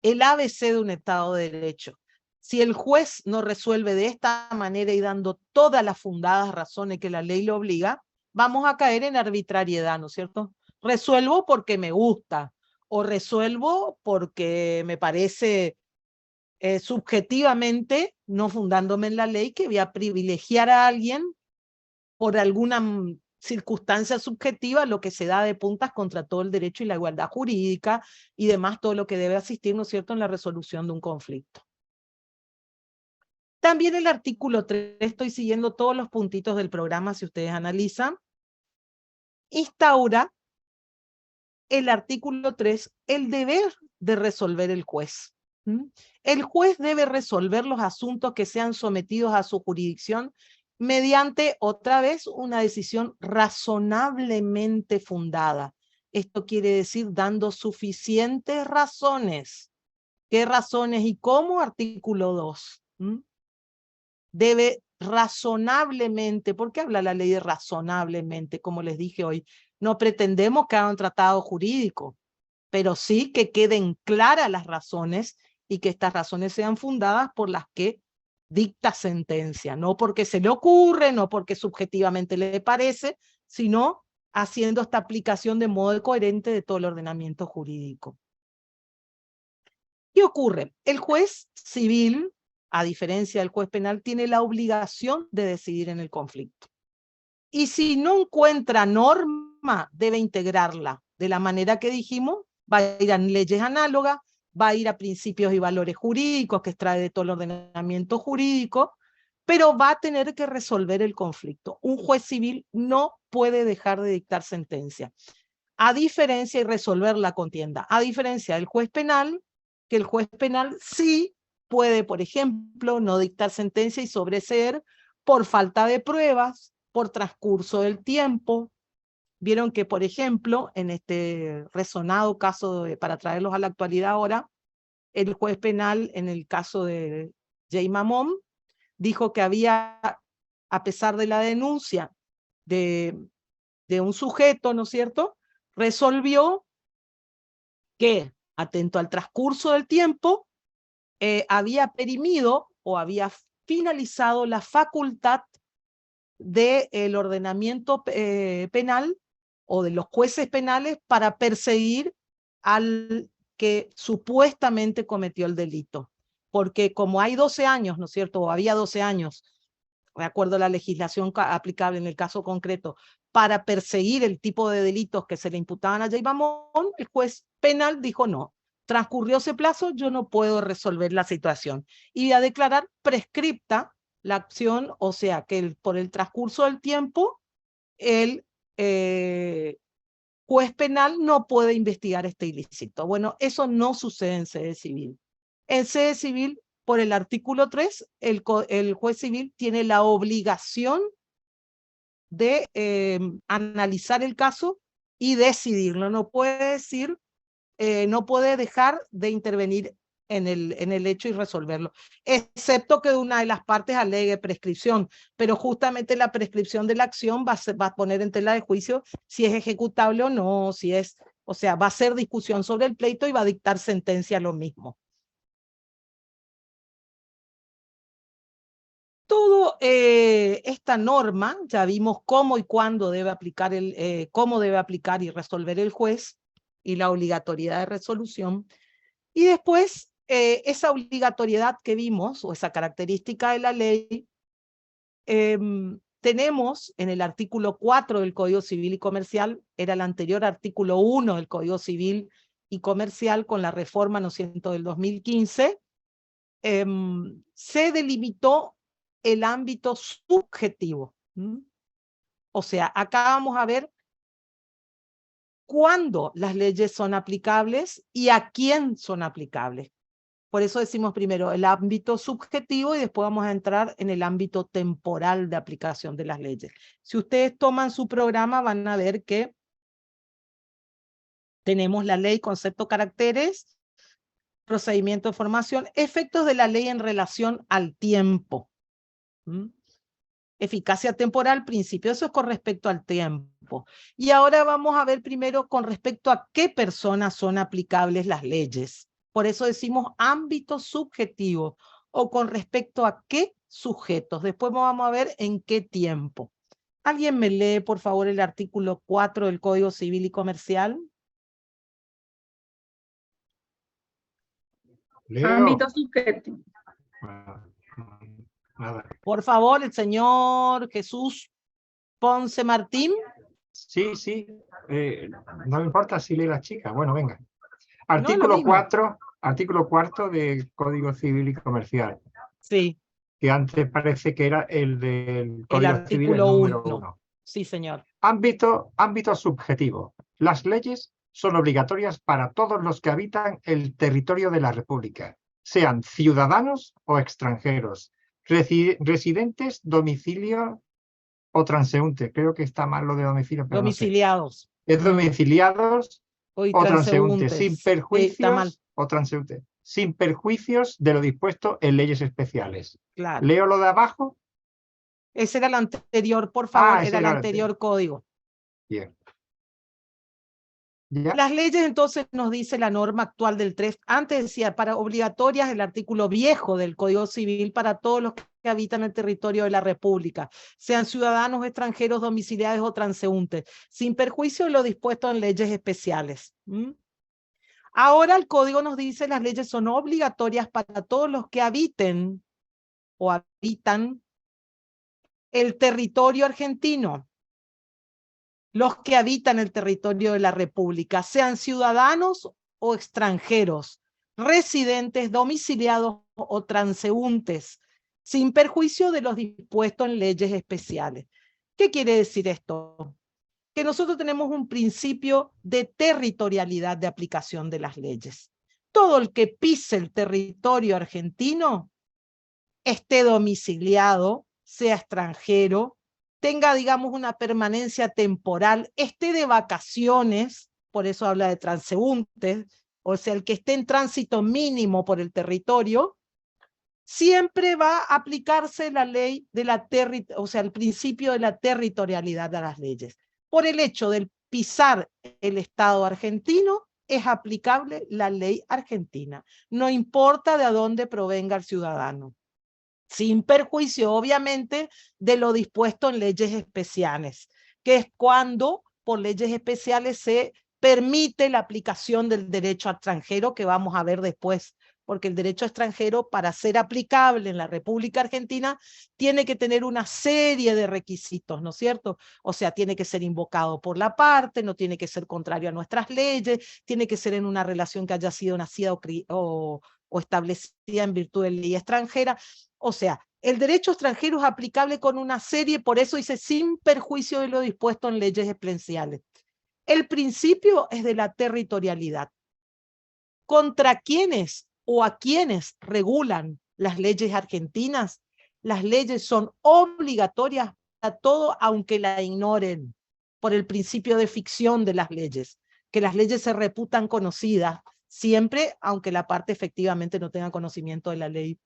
El ABC de un Estado de Derecho. Si el juez no resuelve de esta manera y dando todas las fundadas razones que la ley le obliga, vamos a caer en arbitrariedad, ¿no es cierto? Resuelvo porque me gusta, o resuelvo porque me parece subjetivamente, no fundándome en la ley, que voy a privilegiar a alguien por alguna circunstancia subjetiva, lo que se da de puntas contra todo el derecho y la igualdad jurídica y demás, todo lo que debe asistir, ¿no es cierto?, en la resolución de un conflicto. También el artículo 3, estoy siguiendo todos los puntitos del programa, si ustedes analizan, instaura el artículo 3, el deber de resolver el juez. El juez debe resolver los asuntos que sean sometidos a su jurisdicción mediante, otra vez, una decisión razonablemente fundada. Esto quiere decir dando suficientes razones ¿Qué razones y cómo? Artículo 2. Debe razonablemente, ¿por qué habla la ley de razonablemente? Como les dije hoy, no pretendemos que haga un tratado jurídico, pero sí que queden claras las razones y que estas razones sean fundadas por las que dicta sentencia, no porque se le ocurre, no porque subjetivamente le parece, sino haciendo esta aplicación de modo coherente de todo el ordenamiento jurídico. ¿Qué ocurre? El juez civil, a diferencia del juez penal, tiene la obligación de decidir en el conflicto. Y si no encuentra norma, debe integrarla de la manera que dijimos, va a ir a leyes análogas, va a ir a principios y valores jurídicos que extrae de todo el ordenamiento jurídico, pero va a tener que resolver el conflicto. Un juez civil no puede dejar de dictar sentencia, a diferencia y resolver la contienda, a diferencia del juez penal, que el juez penal sí puede, por ejemplo, no dictar sentencia y sobreseer por falta de pruebas, por transcurso del tiempo. Vieron que, por ejemplo, en este resonado caso, para traerlos a la actualidad ahora, el juez penal, en el caso de Jay Mamón, dijo que había, a pesar de la denuncia de un sujeto, ¿no es cierto?, resolvió que, atento al transcurso del tiempo, había perimido o había finalizado la facultad del ordenamiento penal o de los jueces penales para perseguir al que supuestamente cometió el delito. Porque como hay 12 años, ¿no es cierto?, o había 12 años, de acuerdo a la legislación aplicable en el caso concreto, para perseguir el tipo de delitos que se le imputaban a Jay Mamón, el juez penal dijo no. Transcurrió ese plazo, yo no puedo resolver la situación. Y a declarar prescripta la acción, o sea que por el transcurso del tiempo, el juez penal no puede investigar este ilícito. Bueno, eso no sucede en sede civil. En sede civil, por el artículo 3, el juez civil tiene la obligación de analizar el caso y decidirlo. No puede decir, no puede dejar de intervenir en el hecho y resolverlo, excepto que una de las partes alegue prescripción, pero justamente la prescripción de la acción va a poner en tela de juicio si es ejecutable o no, si es, o sea, va a ser discusión sobre el pleito y va a dictar sentencia lo mismo. Todo esta norma, ya vimos cómo y cuándo debe aplicar cómo debe aplicar y resolver el juez y la obligatoriedad de resolución. Y después, esa obligatoriedad que vimos, o esa característica de la ley, tenemos en el artículo 4 del Código Civil y Comercial, era el anterior artículo 1 del Código Civil y Comercial con la reforma, ¿no es cierto?, del 2015, se delimitó el ámbito subjetivo. O sea, acá vamos a ver cuándo las leyes son aplicables y a quién son aplicables. Por eso decimos primero el ámbito subjetivo y después vamos a entrar en el ámbito temporal de aplicación de las leyes. Si ustedes toman su programa van a ver que tenemos la ley, concepto, caracteres, procedimiento de formación, efectos de la ley en relación al tiempo. Eficacia temporal, principio, eso es con respecto al tiempo. Y ahora vamos a ver primero con respecto a qué personas son aplicables las leyes. Por eso decimos ámbito subjetivo, o con respecto a qué sujetos. Después vamos a ver en qué tiempo. ¿Alguien me lee, por favor, el artículo 4 del Código Civil y Comercial? Leo. Ámbito subjetivo. Nada. Por favor, el señor Jesús Ponce Martín. Sí, sí. No me importa si lee la chica. Bueno, venga. No, Artículo lo mismo. 4, artículo 4 del Código Civil y Comercial. Sí, Que antes parece que era el del Código Civil, el artículo número 1. 1. Sí, señor. Ámbito subjetivo. Las leyes son obligatorias para todos los que habitan el territorio de la República, sean ciudadanos o extranjeros, residentes, domicilio o transeúnte. Creo que está mal lo de domicilio, pero Domiciliados. no sé. Es domiciliados Hoy o transeúntes, sin está mal. perjuicios o transeúntes. sin perjuicios de lo dispuesto en leyes especiales. Claro. ¿Leo lo de abajo? Ese era el anterior, por favor, ese era el era el anterior código. Bien. ¿Ya? Las leyes, entonces, nos dice la norma actual del 3. Antes decía, para obligatorias, el artículo viejo del Código Civil para todos los que habitan el territorio de la República, sean ciudadanos extranjeros, domiciliados o transeúntes, sin perjuicio de lo dispuesto en leyes especiales. Ahora el Código nos dice las leyes son obligatorias para todos los que habiten o habitan el territorio argentino. Los que habitan el territorio de la República, sean ciudadanos o extranjeros, residentes, domiciliados o transeúntes, sin perjuicio de los dispuestos en leyes especiales. ¿Qué quiere decir esto? Que nosotros tenemos un principio de territorialidad de aplicación de las leyes. Todo el que pise el territorio argentino, esté domiciliado, sea extranjero, tenga, digamos, una permanencia temporal, esté de vacaciones, por eso habla de transeúntes, o sea, el que esté en tránsito mínimo por el territorio, siempre va a aplicarse la ley de la o sea, el principio de la territorialidad de las leyes. Por el hecho de pisar el Estado argentino, es aplicable la ley argentina, no importa de dónde provenga el ciudadano, sin perjuicio, obviamente, de lo dispuesto en leyes especiales, que es cuando por leyes especiales se permite la aplicación del derecho extranjero, que vamos a ver después, porque el derecho extranjero, para ser aplicable en la República Argentina, tiene que tener una serie de requisitos, ¿no es cierto? O sea, tiene que ser invocado por la parte, no tiene que ser contrario a nuestras leyes, tiene que ser en una relación que haya sido nacida o establecida en virtud de ley extranjera. O sea, el derecho extranjero es aplicable con una serie, por eso dice, sin perjuicio de lo dispuesto en leyes especiales. El principio es de la territorialidad. ¿Contra quiénes o a quiénes regulan las leyes argentinas? Las leyes son obligatorias para todo, aunque la ignoren, por el principio de ficción de las leyes, que las leyes se reputan conocidas, siempre, aunque la parte efectivamente no tenga conocimiento de la ley.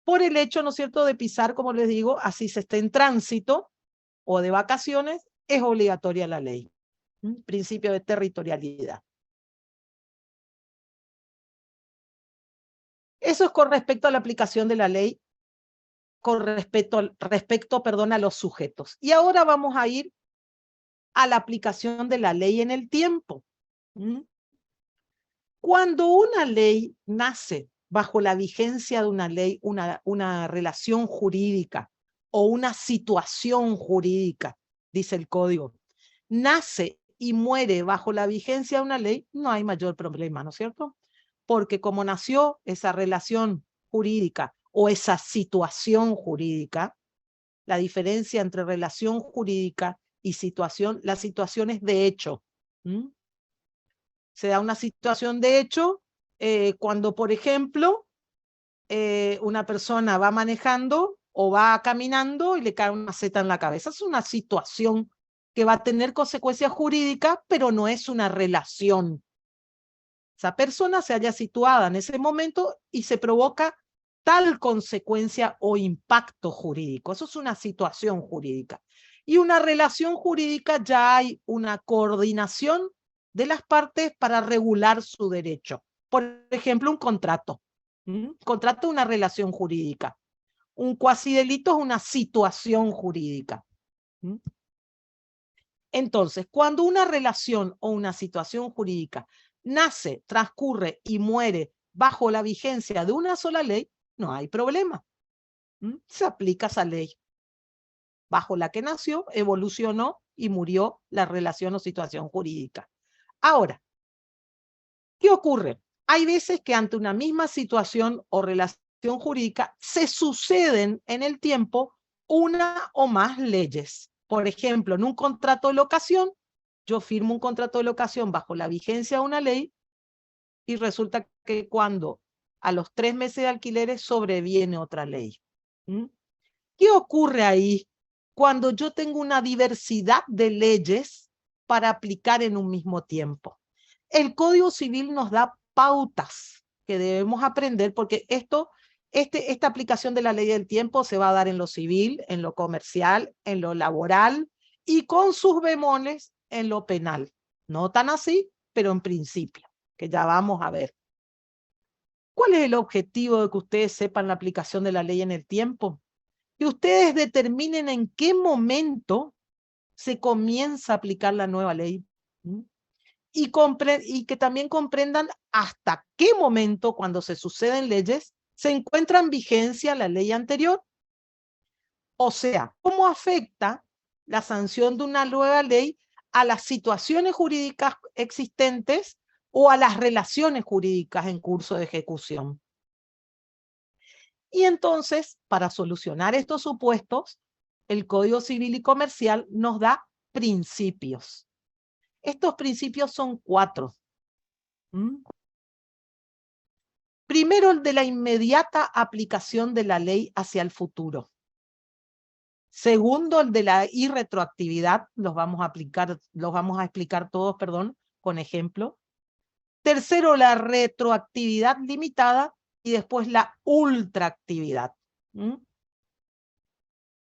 Por el hecho, ¿no es cierto?, de pisar, como les digo, así se esté en tránsito o de vacaciones, es obligatoria la ley. Principio de territorialidad. Eso es con respecto a la aplicación de la ley, con respecto a los sujetos. Y ahora vamos a ir a la aplicación de la ley en el tiempo. Cuando una ley nace bajo la vigencia de una ley, una relación jurídica o una situación jurídica, dice el Código, nace y muere bajo la vigencia de una ley, no hay mayor problema, ¿no es cierto? Porque como nació esa relación jurídica o esa situación jurídica, la diferencia entre relación jurídica y situación, la situación es de hecho. Se da una situación de hecho cuando, por ejemplo, una persona va manejando o va caminando y le cae una seta en la cabeza. Es una situación que va a tener consecuencias jurídicas, pero no es una relación. Esa persona se halla situada en ese momento y se provoca tal consecuencia o impacto jurídico. Eso es una situación jurídica. Y una relación jurídica, ya hay una coordinación de las partes para regular su derecho. Por ejemplo, un contrato. Un contrato es una relación jurídica. Un cuasidelito es una situación jurídica. Entonces, cuando una relación o una situación jurídica nace, transcurre y muere bajo la vigencia de una sola ley, no hay problema. Se aplica esa ley bajo la que nació, evolucionó y murió la relación o situación jurídica. Ahora, ¿qué ocurre? Hay veces que ante una misma situación o relación jurídica se suceden en el tiempo una o más leyes. Por ejemplo, en un contrato de locación, yo firmo un contrato de locación bajo la vigencia de una ley y resulta que cuando a los 3 meses de alquileres sobreviene otra ley. ¿Qué ocurre ahí cuando yo tengo una diversidad de leyes para aplicar en un mismo tiempo? El Código Civil nos da pautas que debemos aprender, porque esta aplicación de la ley del tiempo se va a dar en lo civil, en lo comercial, en lo laboral y con sus bemoles en lo penal. No tan así, pero en principio, que ya vamos a ver. ¿Cuál es el objetivo de que ustedes sepan la aplicación de la ley en el tiempo? Que ustedes determinen en qué momento se comienza a aplicar la nueva ley. Y que también comprendan hasta qué momento, cuando se suceden leyes, se encuentra en vigencia la ley anterior. O sea, cómo afecta la sanción de una nueva ley a las situaciones jurídicas existentes o a las relaciones jurídicas en curso de ejecución. Y entonces, para solucionar estos supuestos, el Código Civil y Comercial nos da principios. Estos principios son 4. Primero, el de la inmediata aplicación de la ley hacia el futuro. Segundo, el de la irretroactividad, los vamos a explicar todos, con ejemplo. Tercero, la retroactividad limitada y después la ultraactividad.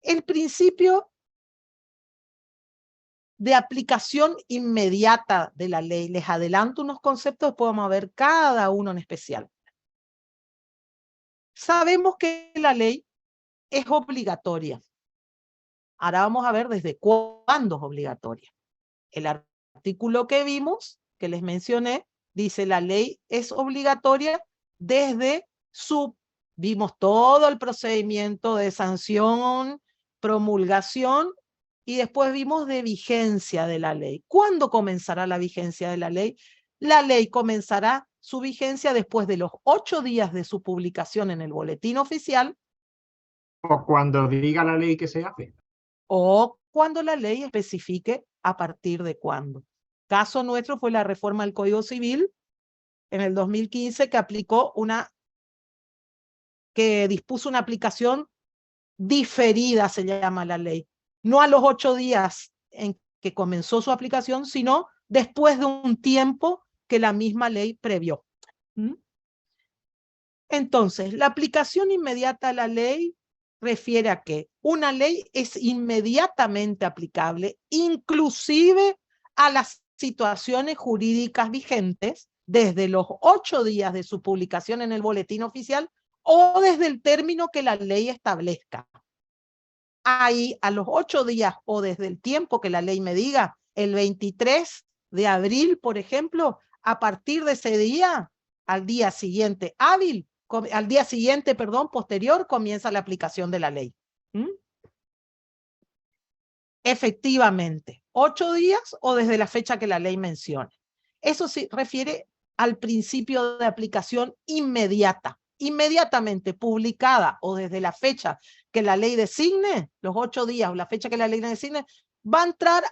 El principio de aplicación inmediata de la ley. Les adelanto unos conceptos, después vamos a ver cada uno en especial. Sabemos que la ley es obligatoria. Ahora vamos a ver desde cuándo es obligatoria. El artículo que vimos, que les mencioné, dice la ley es obligatoria desde vimos todo el procedimiento de sanción, promulgación, y después vimos de vigencia de la ley. ¿Cuándo comenzará la vigencia de la ley? La ley comenzará su vigencia después de los 8 días de su publicación en el boletín oficial. O cuando diga la ley que se hace. O cuando la ley especifique a partir de cuándo. Caso nuestro fue la reforma del Código Civil en el 2015 que dispuso una aplicación diferida, se llama la ley. No a los 8 días en que comenzó su aplicación, sino después de un tiempo que la misma ley previó. Entonces, la aplicación inmediata a la ley refiere a que una ley es inmediatamente aplicable, inclusive a las situaciones jurídicas vigentes, desde los 8 días de su publicación en el boletín oficial o desde el término que la ley establezca. Ahí, a los 8 días o desde el tiempo que la ley me diga, el 23 de abril, por ejemplo, a partir de ese día, al día siguiente posterior, comienza la aplicación de la ley. Efectivamente, 8 días o desde la fecha que la ley mencione. Eso se refiere al principio de aplicación inmediata. Inmediatamente publicada o desde la fecha que la ley designe, los 8 días o la fecha que la ley designe, va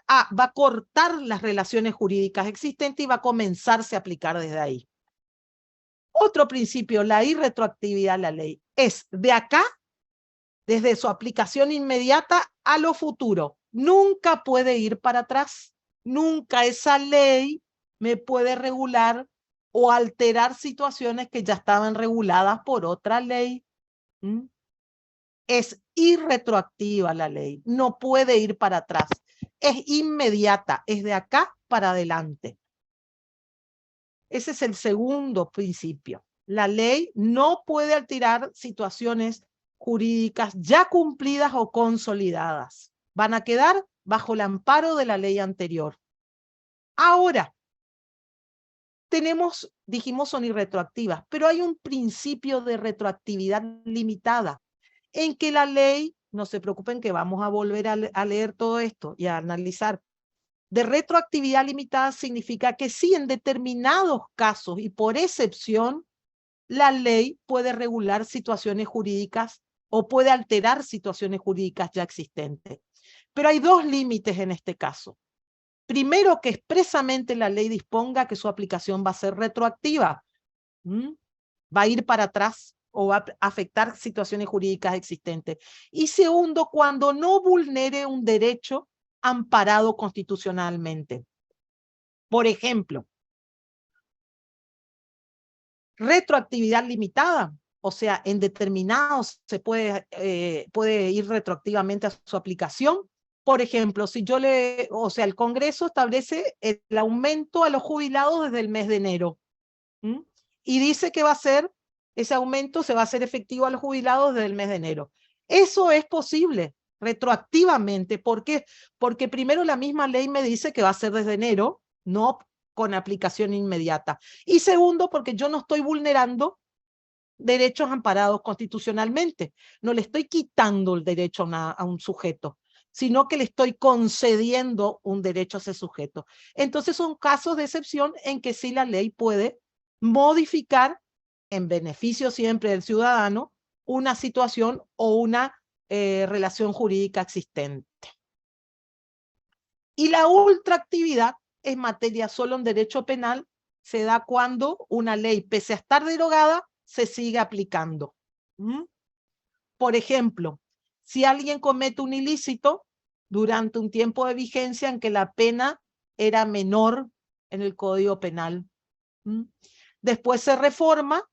a cortar las relaciones jurídicas existentes y va a comenzarse a aplicar desde ahí. Otro principio, la irretroactividad de la ley, es de acá, desde su aplicación inmediata a lo futuro. Nunca puede ir para atrás. Nunca esa ley me puede regular o alterar situaciones que ya estaban reguladas por otra ley. Es irretroactiva la ley, no puede ir para atrás. Es inmediata, es de acá para adelante. Ese es el segundo principio. La ley no puede alterar situaciones jurídicas ya cumplidas o consolidadas. Van a quedar bajo el amparo de la ley anterior. Ahora, dijimos son irretroactivas, pero hay un principio de retroactividad limitada, en que la ley, no se preocupen que vamos a volver a leer todo esto y a analizar. De retroactividad limitada significa que sí, en determinados casos y por excepción, la ley puede regular situaciones jurídicas o puede alterar situaciones jurídicas ya existentes. Pero hay 2 límites en este caso. Primero, que expresamente la ley disponga que su aplicación va a ser retroactiva. Va a ir para atrás o va a afectar situaciones jurídicas existentes. Y segundo, cuando no vulnere un derecho amparado constitucionalmente. Por ejemplo, Retroactividad limitada, o sea, en determinados se puede ir retroactivamente a su aplicación. Por ejemplo, si yo el Congreso establece el aumento a los jubilados desde el mes de enero. Y dice que ese aumento se va a hacer efectivo a los jubilados desde el mes de enero. Eso es posible retroactivamente. ¿Por qué? Porque primero la misma ley me dice que va a ser desde enero, no con aplicación inmediata. Y segundo, porque yo no estoy vulnerando derechos amparados constitucionalmente. No le estoy quitando el derecho a un sujeto, sino que le estoy concediendo un derecho a ese sujeto. Entonces son casos de excepción en que sí la ley puede modificar, en beneficio siempre del ciudadano, una situación o una relación jurídica existente. Y la ultraactividad es materia solo en derecho penal, se da cuando una ley, pese a estar derogada, se sigue aplicando. Por ejemplo, si alguien comete un ilícito durante un tiempo de vigencia en que la pena era menor en el Código Penal, después se reforma,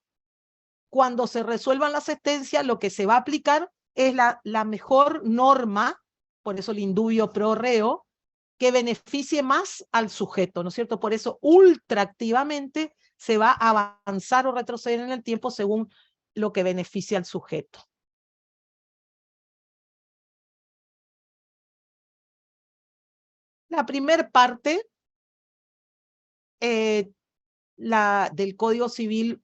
cuando se resuelvan las sentencias, lo que se va a aplicar es la mejor norma, por eso el indubio pro reo, que beneficie más al sujeto, ¿no es cierto? Por eso ultraactivamente se va a avanzar o retroceder en el tiempo según lo que beneficia al sujeto. La primera parte del Código Civil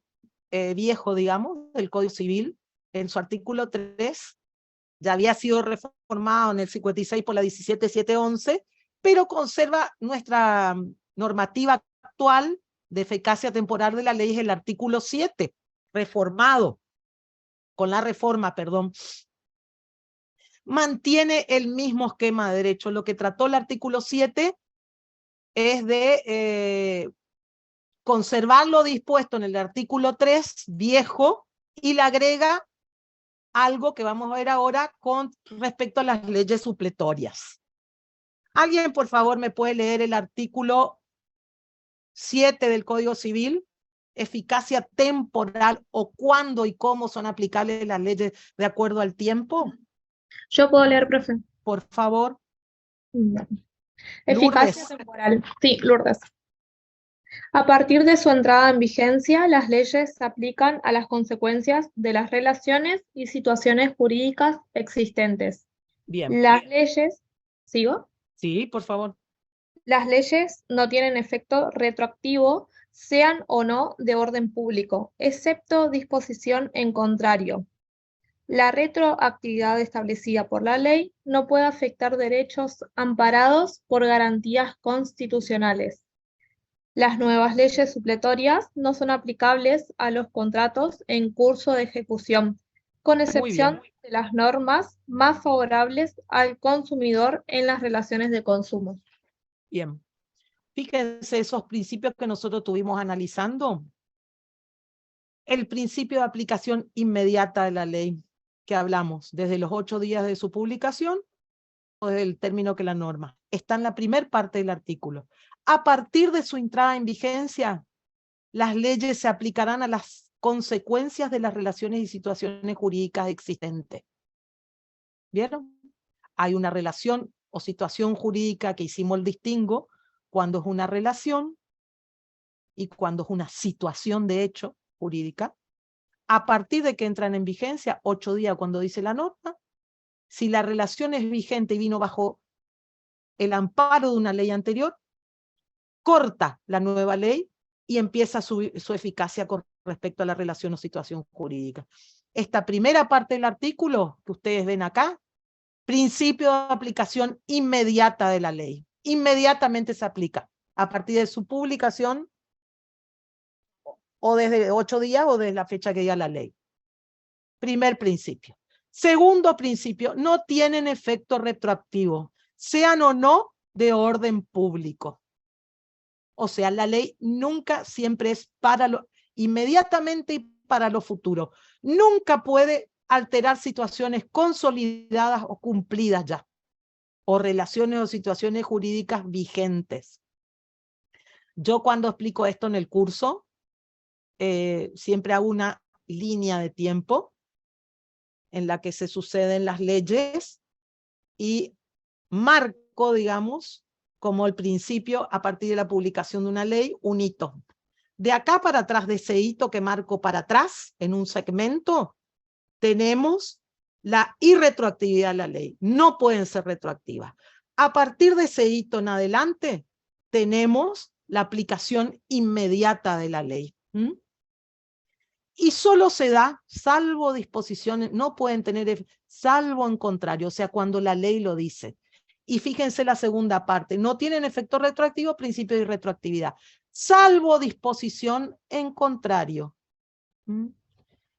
viejo, digamos, del Código Civil, en su artículo 3, ya había sido reformado en el 56 por la 17711, pero conserva nuestra normativa actual de eficacia temporal de la ley, es el artículo 7, reformado, con la reforma, perdón. Mantiene el mismo esquema de derecho. Lo que trató el artículo 7 es de conservar lo dispuesto en el artículo 3, viejo, y le agrega algo que vamos a ver ahora con respecto a las leyes supletorias. ¿Alguien, por favor, me puede leer el artículo 7 del Código Civil? Eficacia temporal o cuándo y cómo son aplicables las leyes de acuerdo al tiempo. Yo puedo leer, profe. Por favor. Eficacia Lourdes. temporal. Sí, Lourdes. A partir de su entrada en vigencia, las leyes se aplican a las consecuencias de las relaciones y situaciones jurídicas existentes. Bien. Las leyes, ¿sigo? Sí, por favor. Las leyes no tienen efecto retroactivo, sean o no de orden público, excepto disposición en contrario. La retroactividad establecida por la ley no puede afectar derechos amparados por garantías constitucionales. Las nuevas leyes supletorias no son aplicables a los contratos en curso de ejecución, con excepción de las normas más favorables al consumidor en las relaciones de consumo. Bien. Fíjense esos principios que nosotros estuvimos analizando. El principio de aplicación inmediata de la ley que hablamos, desde los 8 días de su publicación o desde el término que la norma. Está en la primera parte del artículo. A partir de su entrada en vigencia, las leyes se aplicarán a las consecuencias de las relaciones y situaciones jurídicas existentes. ¿Vieron? Hay una relación o situación jurídica que hicimos el distingo cuando es una relación y cuando es una situación de hecho jurídica. A partir de que entran en vigencia, 8 días cuando dice la norma, si la relación es vigente y vino bajo el amparo de una ley anterior, corta la nueva ley y empieza su eficacia con respecto a la relación o situación jurídica. Esta primera parte del artículo que ustedes ven acá, principio de aplicación inmediata de la ley. Inmediatamente se aplica a partir de su publicación o desde 8 días o desde la fecha que diga la ley. Primer principio. Segundo principio, no tienen efecto retroactivo, sean o no de orden público. O sea, la ley nunca siempre es para lo inmediatamente y para lo futuro. Nunca puede alterar situaciones consolidadas o cumplidas ya, o relaciones o situaciones jurídicas vigentes. Yo cuando explico esto en el curso, siempre hago una línea de tiempo en la que se suceden las leyes y marco, digamos, como el principio, a partir de la publicación de una ley, un hito. De acá para atrás, de ese hito que marco para atrás, en un segmento, tenemos la irretroactividad de la ley. No pueden ser retroactivas. A partir de ese hito en adelante, tenemos la aplicación inmediata de la ley. Y solo se da, salvo disposiciones, no pueden tener, salvo en contrario, o sea, cuando la ley lo dice. Y fíjense la segunda parte, no tienen efecto retroactivo, principio de irretroactividad, salvo disposición en contrario.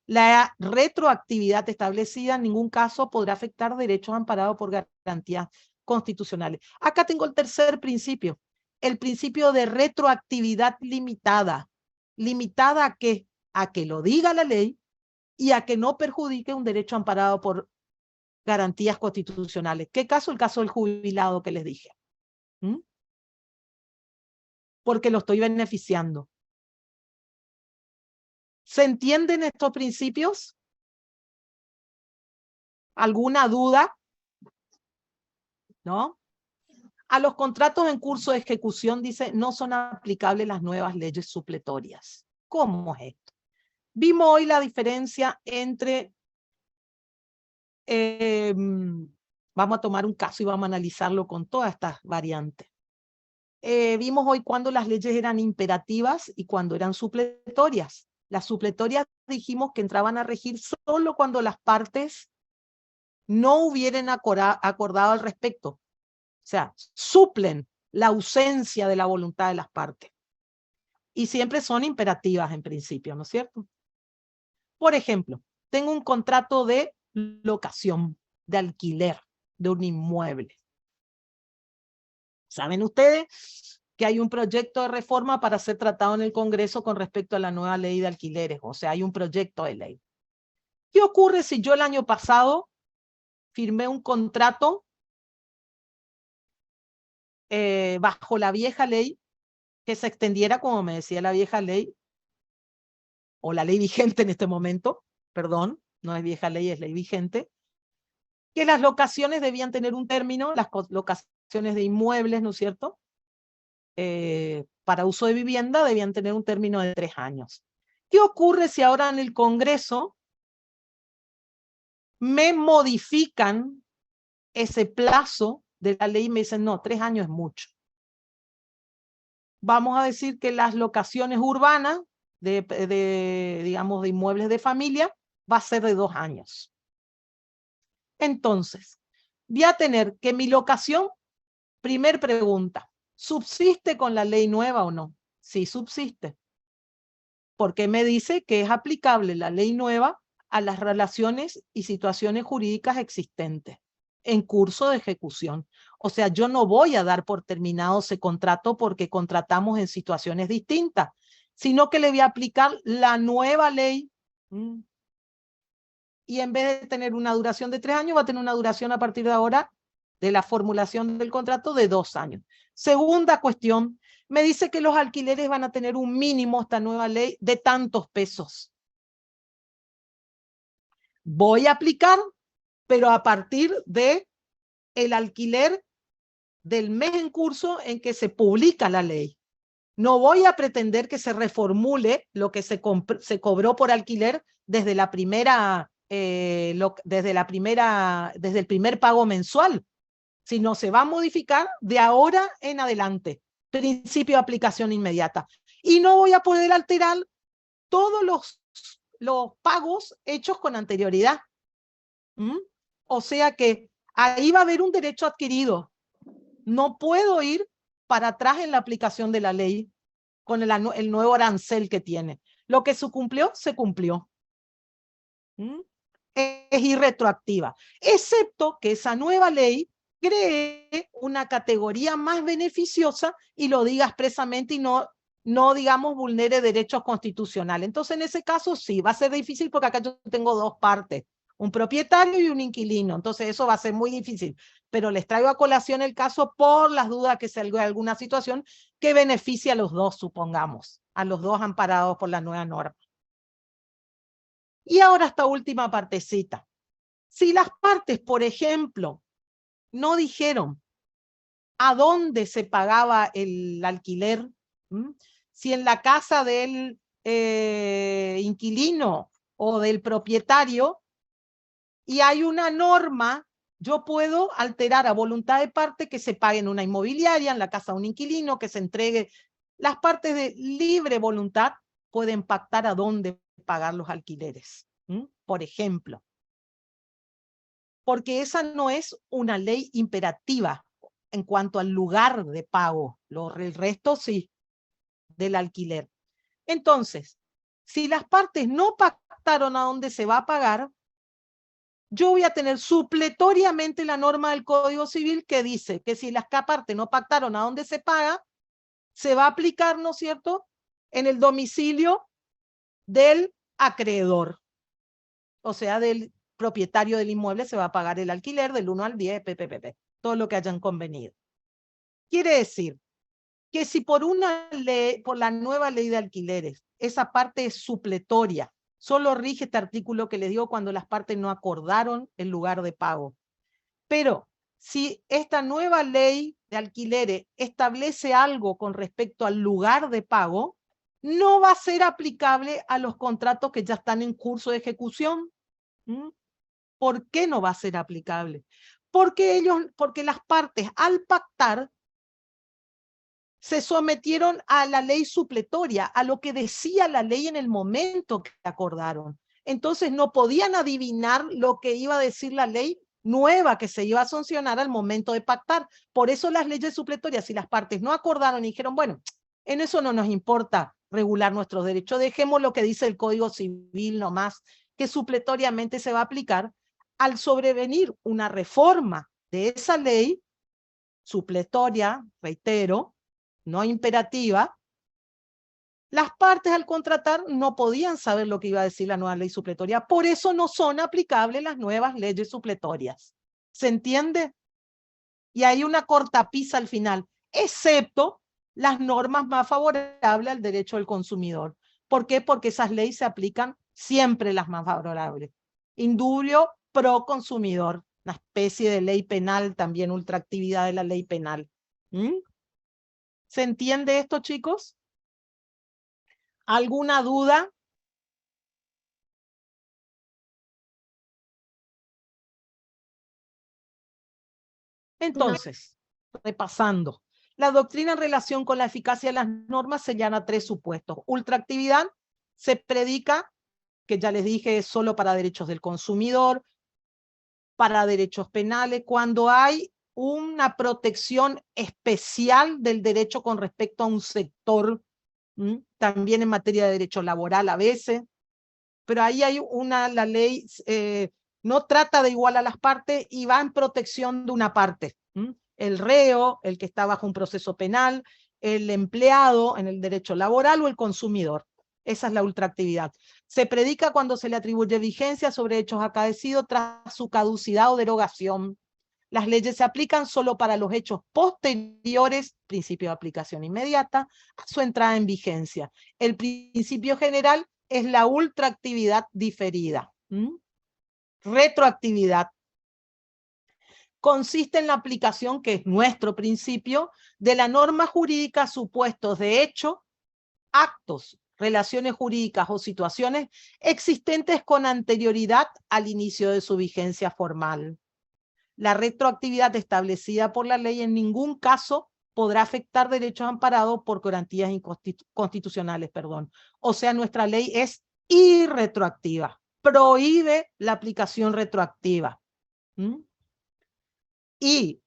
La retroactividad establecida en ningún caso podrá afectar derechos amparados por garantías constitucionales. Acá tengo el tercer principio, el principio de retroactividad limitada. ¿Limitada a qué? A que lo diga la ley y a que no perjudique un derecho amparado por garantías constitucionales. ¿Qué caso? El caso del jubilado que les dije. Porque lo estoy beneficiando. ¿Se entienden estos principios? ¿Alguna duda? ¿No? A los contratos en curso de ejecución, dice, no son aplicables las nuevas leyes supletorias. ¿Cómo es esto? Vimos hoy la diferencia entre, vamos a tomar un caso y vamos a analizarlo con todas estas variantes. Vimos hoy cuando las leyes eran imperativas y cuando eran supletorias. Las supletorias dijimos que entraban a regir solo cuando las partes no hubieran acordado al respecto. O sea, suplen la ausencia de la voluntad de las partes. Y siempre son imperativas en principio, ¿no es cierto? Por ejemplo, tengo un contrato de locación, de alquiler de un inmueble. ¿Saben ustedes que hay un proyecto de reforma para ser tratado en el Congreso con respecto a la nueva ley de alquileres? O sea, hay un proyecto de ley. ¿Qué ocurre si yo el año pasado firmé un contrato bajo la vieja ley que se extendiera, como me decía la vieja ley, o la ley vigente en este momento, perdón, no es vieja ley, es ley vigente, que las locaciones debían tener un término, las locaciones de inmuebles, ¿no es cierto? Para uso de vivienda debían tener un término de 3 años. ¿Qué ocurre si ahora en el Congreso me modifican ese plazo de la ley y me dicen, no, 3 años es mucho? Vamos a decir que las locaciones urbanas, digamos, de inmuebles de familia, va a ser de 2 años. Entonces, voy a tener que mi locación, primer pregunta, ¿subsiste con la ley nueva o no? Sí, subsiste. Porque me dice que es aplicable la ley nueva a las relaciones y situaciones jurídicas existentes en curso de ejecución. O sea, yo no voy a dar por terminado ese contrato porque contratamos en situaciones distintas, sino que le voy a aplicar la nueva ley. Y en vez de tener una duración de 3 años, va a tener una duración a partir de ahora, de la formulación del contrato, de 2 años. Segunda cuestión, me dice que los alquileres van a tener un mínimo, esta nueva ley, de tantos pesos. Voy a aplicar, pero a partir de el alquiler del mes en curso en que se publica la ley. No voy a pretender que se reformule lo que se cobró por alquiler desde la primera, desde el primer pago mensual, sino se va a modificar de ahora en adelante. Principio de aplicación inmediata. Y no voy a poder alterar todos los pagos hechos con anterioridad. O sea que ahí va a haber un derecho adquirido. No puedo ir para atrás en la aplicación de la ley con el nuevo arancel que tiene. Lo que se cumplió, se cumplió. Es irretroactiva. Excepto que esa nueva ley cree una categoría más beneficiosa y lo diga expresamente y no digamos, vulnere derechos constitucionales. Entonces, en ese caso, sí, va a ser difícil porque acá yo tengo 2 partes. un propietario y un inquilino. Entonces eso va a ser muy difícil. Pero les traigo a colación el caso por las dudas que salga alguna situación que beneficie a los dos, supongamos, a los dos amparados por la nueva norma. Y ahora esta última partecita. Si las partes, por ejemplo, no dijeron a dónde se pagaba el alquiler, si en la casa del inquilino o del propietario, y hay una norma, yo puedo alterar a voluntad de parte que se pague en una inmobiliaria, en la casa de un inquilino, que se entregue. Las partes de libre voluntad pueden pactar a dónde pagar los alquileres, por ejemplo. Porque esa no es una ley imperativa en cuanto al lugar de pago, el resto sí, del alquiler. Entonces, si las partes no pactaron a dónde se va a pagar, yo voy a tener supletoriamente la norma del Código Civil que dice que si las partes no pactaron a dónde se paga, se va a aplicar, ¿no es cierto?, en el domicilio del acreedor, o sea, del propietario del inmueble se va a pagar el alquiler del 1 al 10, todo lo que hayan convenido. Quiere decir que si por la nueva ley de alquileres, esa parte es supletoria, solo rige este artículo que les digo cuando las partes no acordaron el lugar de pago. Pero si esta nueva ley de alquileres establece algo con respecto al lugar de pago, no va a ser aplicable a los contratos que ya están en curso de ejecución. ¿Por qué no va a ser aplicable? Porque las partes al pactar se sometieron a la ley supletoria, a lo que decía la ley en el momento que acordaron. Entonces no podían adivinar lo que iba a decir la ley nueva que se iba a sancionar al momento de pactar. Por eso las leyes supletorias, si las partes no acordaron y dijeron, bueno, en eso no nos importa regular nuestros derechos, dejemos lo que dice el Código Civil nomás, que supletoriamente se va a aplicar, al sobrevenir una reforma de esa ley supletoria, reitero, no imperativa, las partes al contratar no podían saber lo que iba a decir la nueva ley supletoria, por eso no son aplicables las nuevas leyes supletorias. ¿Se entiende? Y hay una cortapisa al final, excepto las normas más favorables al derecho del consumidor. ¿Por qué? Porque esas leyes se aplican siempre las más favorables. Indubio pro consumidor, una especie de ley penal, también ultraactividad de la ley penal. ¿Se entiende esto, chicos? ¿Alguna duda? Entonces, repasando, la doctrina en relación con la eficacia de las normas señala 3 supuestos. Ultraactividad se predica, que ya les dije, es solo para derechos del consumidor, para derechos penales, cuando hay una protección especial del derecho con respecto a un sector, también en materia de derecho laboral a veces, pero ahí hay la ley no trata de igual a las partes y va en protección de una parte. El reo, el que está bajo un proceso penal, el empleado en el derecho laboral o el consumidor. Esa es la ultraactividad. Se predica cuando se le atribuye vigencia sobre hechos acaecidos tras su caducidad o derogación. Las leyes se aplican solo para los hechos posteriores, principio de aplicación inmediata, a su entrada en vigencia. El principio general es la ultraactividad diferida. Retroactividad consiste en la aplicación, que es nuestro principio, de la norma jurídica a supuestos de hecho, actos, relaciones jurídicas o situaciones existentes con anterioridad al inicio de su vigencia formal. La retroactividad establecida por la ley en ningún caso podrá afectar derechos amparados por garantías constitucionales. O sea, nuestra ley es irretroactiva, prohíbe la aplicación retroactiva. Y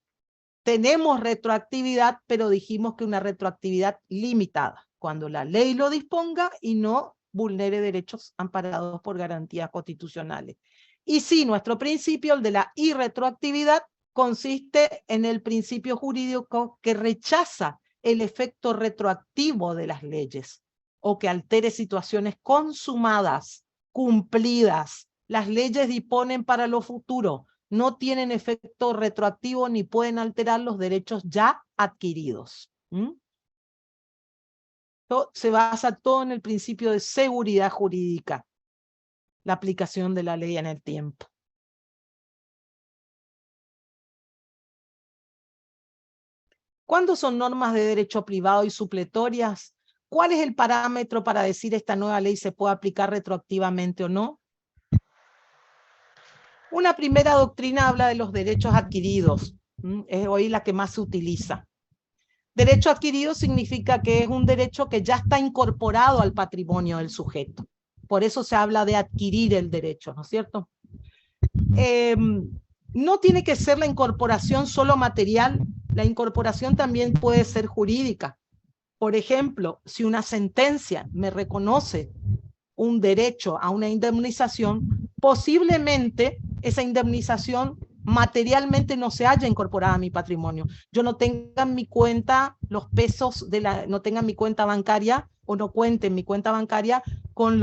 tenemos retroactividad, pero dijimos que una retroactividad limitada, cuando la ley lo disponga y no vulnere derechos amparados por garantías constitucionales. Y sí, nuestro principio, el de la irretroactividad, consiste en el principio jurídico que rechaza el efecto retroactivo de las leyes, o que altere situaciones consumadas, cumplidas, Las leyes disponen para lo futuro, no tienen efecto retroactivo ni pueden alterar los derechos ya adquiridos. Se basa todo en el principio de seguridad jurídica, la aplicación de la ley en el tiempo. ¿Cuándo son normas de derecho privado y supletorias? ¿Cuál es el parámetro para decir esta nueva ley se puede aplicar retroactivamente o no? Una primera doctrina habla de los derechos adquiridos. Es hoy la que más se utiliza. Derecho adquirido significa que es un derecho que ya está incorporado al patrimonio del sujeto. Por eso se habla de adquirir el derecho, ¿no es cierto? No tiene que ser la incorporación solo material, la incorporación también puede ser jurídica. Por ejemplo, si una sentencia me reconoce un derecho a una indemnización, posiblemente esa indemnización materialmente no se haya incorporado a mi patrimonio. Yo no tenga en mi cuenta los pesos, no tenga en mi cuenta bancaria o no cuente en mi cuenta bancaria con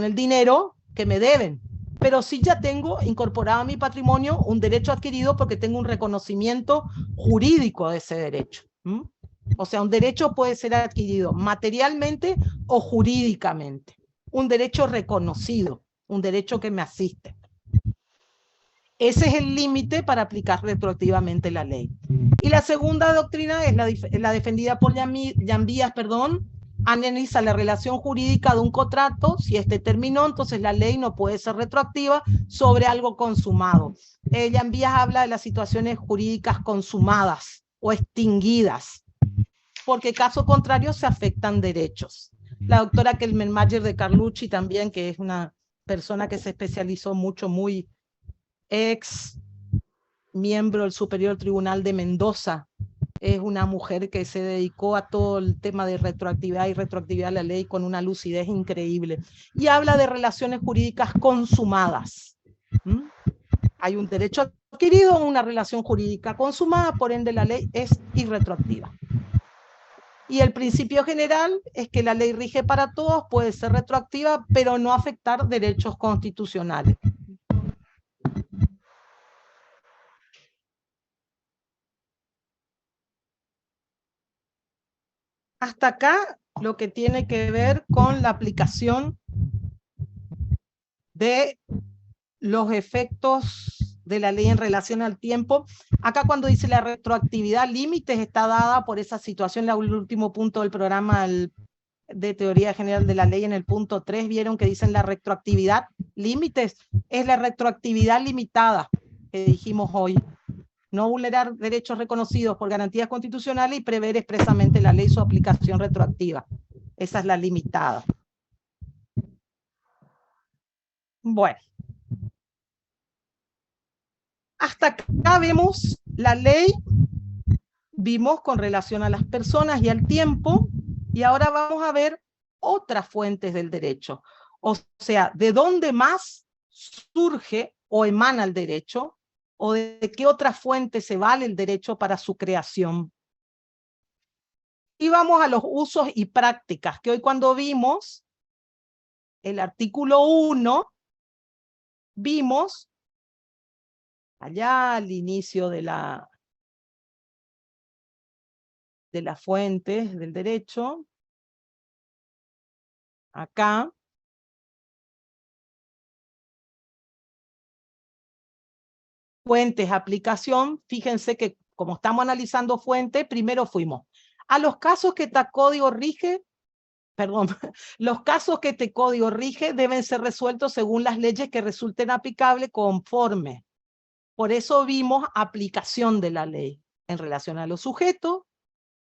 el dinero que me deben. Pero sí ya tengo incorporado a mi patrimonio un derecho adquirido porque tengo un reconocimiento jurídico de ese derecho. O sea, un derecho puede ser adquirido materialmente o jurídicamente. Un derecho reconocido, un derecho que me asiste. Ese es el límite para aplicar retroactivamente la ley. Y la segunda doctrina es la defendida por Llambias, analiza la relación jurídica de un contrato. Si este terminó, entonces la ley no puede ser retroactiva sobre algo consumado. Llambias habla de las situaciones jurídicas consumadas o extinguidas, porque caso contrario se afectan derechos. La doctora Kelmermayer de Carlucci también, que es una persona que se especializó mucho, muy ex miembro del Superior Tribunal de Mendoza, es una mujer que se dedicó a todo el tema de retroactividad y retroactividad de la ley con una lucidez increíble. Y habla de relaciones jurídicas consumadas. Hay un derecho adquirido, una relación jurídica consumada, por ende la ley es irretroactiva. Y el principio general es que la ley rige para todos, puede ser retroactiva, pero no afectar derechos constitucionales. Hasta acá lo que tiene que ver con la aplicación de los efectos de la ley en relación al tiempo. Acá cuando dice la retroactividad, límites, está dada por esa situación, el último punto del programa de teoría general de la ley en el punto 3, vieron que dicen la retroactividad, límites, es la retroactividad limitada que dijimos hoy. No vulnerar derechos reconocidos por garantías constitucionales y prever expresamente la ley su aplicación retroactiva. Esa es la limitada. Bueno. Hasta acá vemos la ley, vimos con relación a las personas y al tiempo, y ahora vamos a ver otras fuentes del derecho. O sea, ¿de dónde más surge o emana el derecho? ¿O de qué otra fuente se vale el derecho para su creación? Y vamos a los usos y prácticas, que hoy cuando vimos el artículo 1, vimos allá al inicio de las fuentes del derecho, acá, fuentes, aplicación. Fíjense que como estamos analizando fuente, primero fuimos a los casos que este código rige, los casos que este código rige deben ser resueltos según las leyes que resulten aplicables conforme. Por eso vimos aplicación de la ley en relación a los sujetos,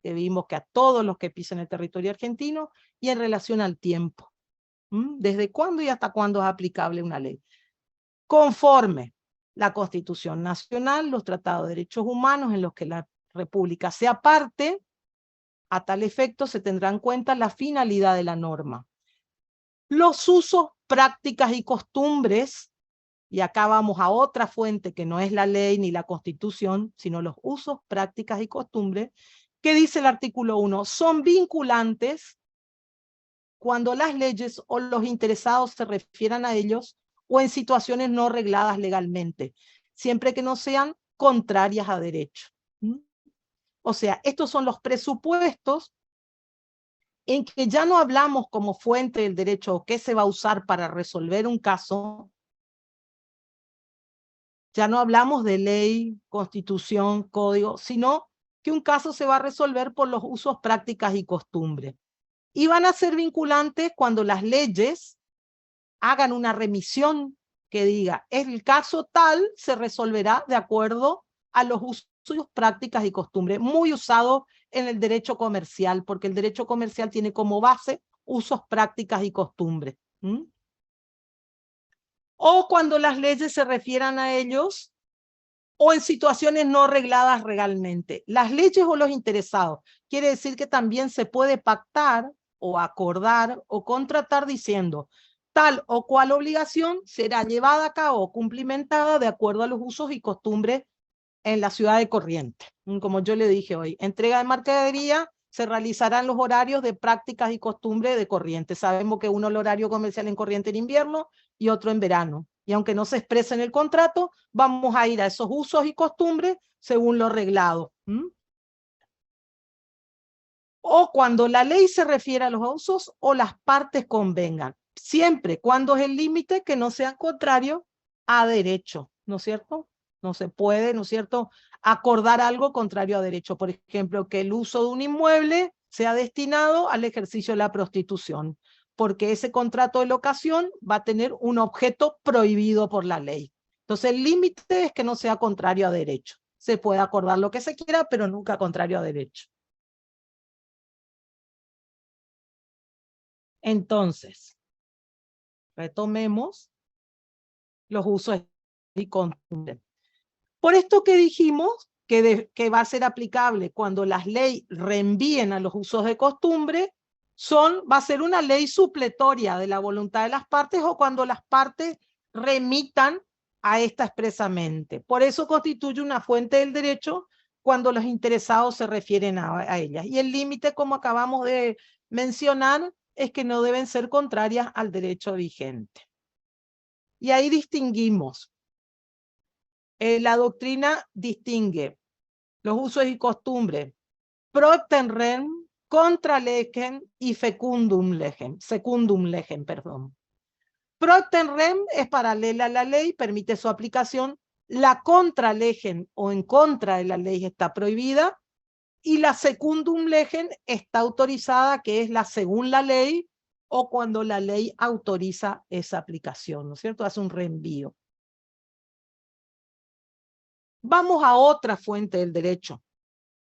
que vimos que a todos los que pisan el territorio argentino, y en relación al tiempo. ¿Desde cuándo y hasta cuándo es aplicable una ley? Conforme la Constitución Nacional, los tratados de derechos humanos en los que la República sea parte, a tal efecto se tendrá en cuenta la finalidad de la norma. Los usos, prácticas y costumbres, y acá vamos a otra fuente que no es la ley ni la Constitución, sino los usos, prácticas y costumbres, que dice el artículo 1, son vinculantes cuando las leyes o los interesados se refieran a ellos o en situaciones no regladas legalmente, siempre que no sean contrarias a derecho. O sea, estos son los presupuestos en que ya no hablamos como fuente del derecho o qué se va a usar para resolver un caso. Ya no hablamos de ley, constitución, código, sino que un caso se va a resolver por los usos, prácticas y costumbres. Y van a ser vinculantes cuando las leyes hagan una remisión que diga, el caso tal se resolverá de acuerdo a los usos, prácticas y costumbres, muy usado en el derecho comercial, porque el derecho comercial tiene como base usos, prácticas y costumbres. O cuando las leyes se refieran a ellos, o en situaciones no regladas legalmente. Las leyes o los interesados. Quiere decir que también se puede pactar o acordar o contratar diciendo tal o cual obligación será llevada a cabo o cumplimentada de acuerdo a los usos y costumbres en la ciudad de Corrientes. Como yo le dije hoy, entrega de mercadería se realizarán los horarios de prácticas y costumbres de Corrientes. Sabemos que uno el horario comercial en Corrientes en invierno y otro en verano. Y aunque no se exprese en el contrato, vamos a ir a esos usos y costumbres según lo reglado. O cuando la ley se refiere a los usos o las partes convengan. Siempre cuando es el límite que no sea contrario a derecho, ¿no es cierto? No se puede, ¿no es cierto?, acordar algo contrario a derecho. Por ejemplo, que el uso de un inmueble sea destinado al ejercicio de la prostitución, porque ese contrato de locación va a tener un objeto prohibido por la ley. Entonces el límite es que no sea contrario a derecho. Se puede acordar lo que se quiera, pero nunca contrario a derecho. Entonces, retomemos los usos y costumbres. Por esto que dijimos que va a ser aplicable cuando las leyes reenvíen a los usos de costumbre, va a ser una ley supletoria de la voluntad de las partes o cuando las partes remitan a esta expresamente. Por eso constituye una fuente del derecho cuando los interesados se refieren a ellas. Y el límite, como acabamos de mencionar, es que no deben ser contrarias al derecho vigente. Y ahí distinguimos. La doctrina distingue los usos y costumbres, propter rem, contra legem y secundum legem, perdón. Propter rem es paralela a la ley, permite su aplicación. La contra legem o en contra de la ley está prohibida. Y la secundum legem está autorizada, que es la según la ley o cuando la ley autoriza esa aplicación, ¿no es cierto? Hace un reenvío. Vamos a otra fuente del derecho.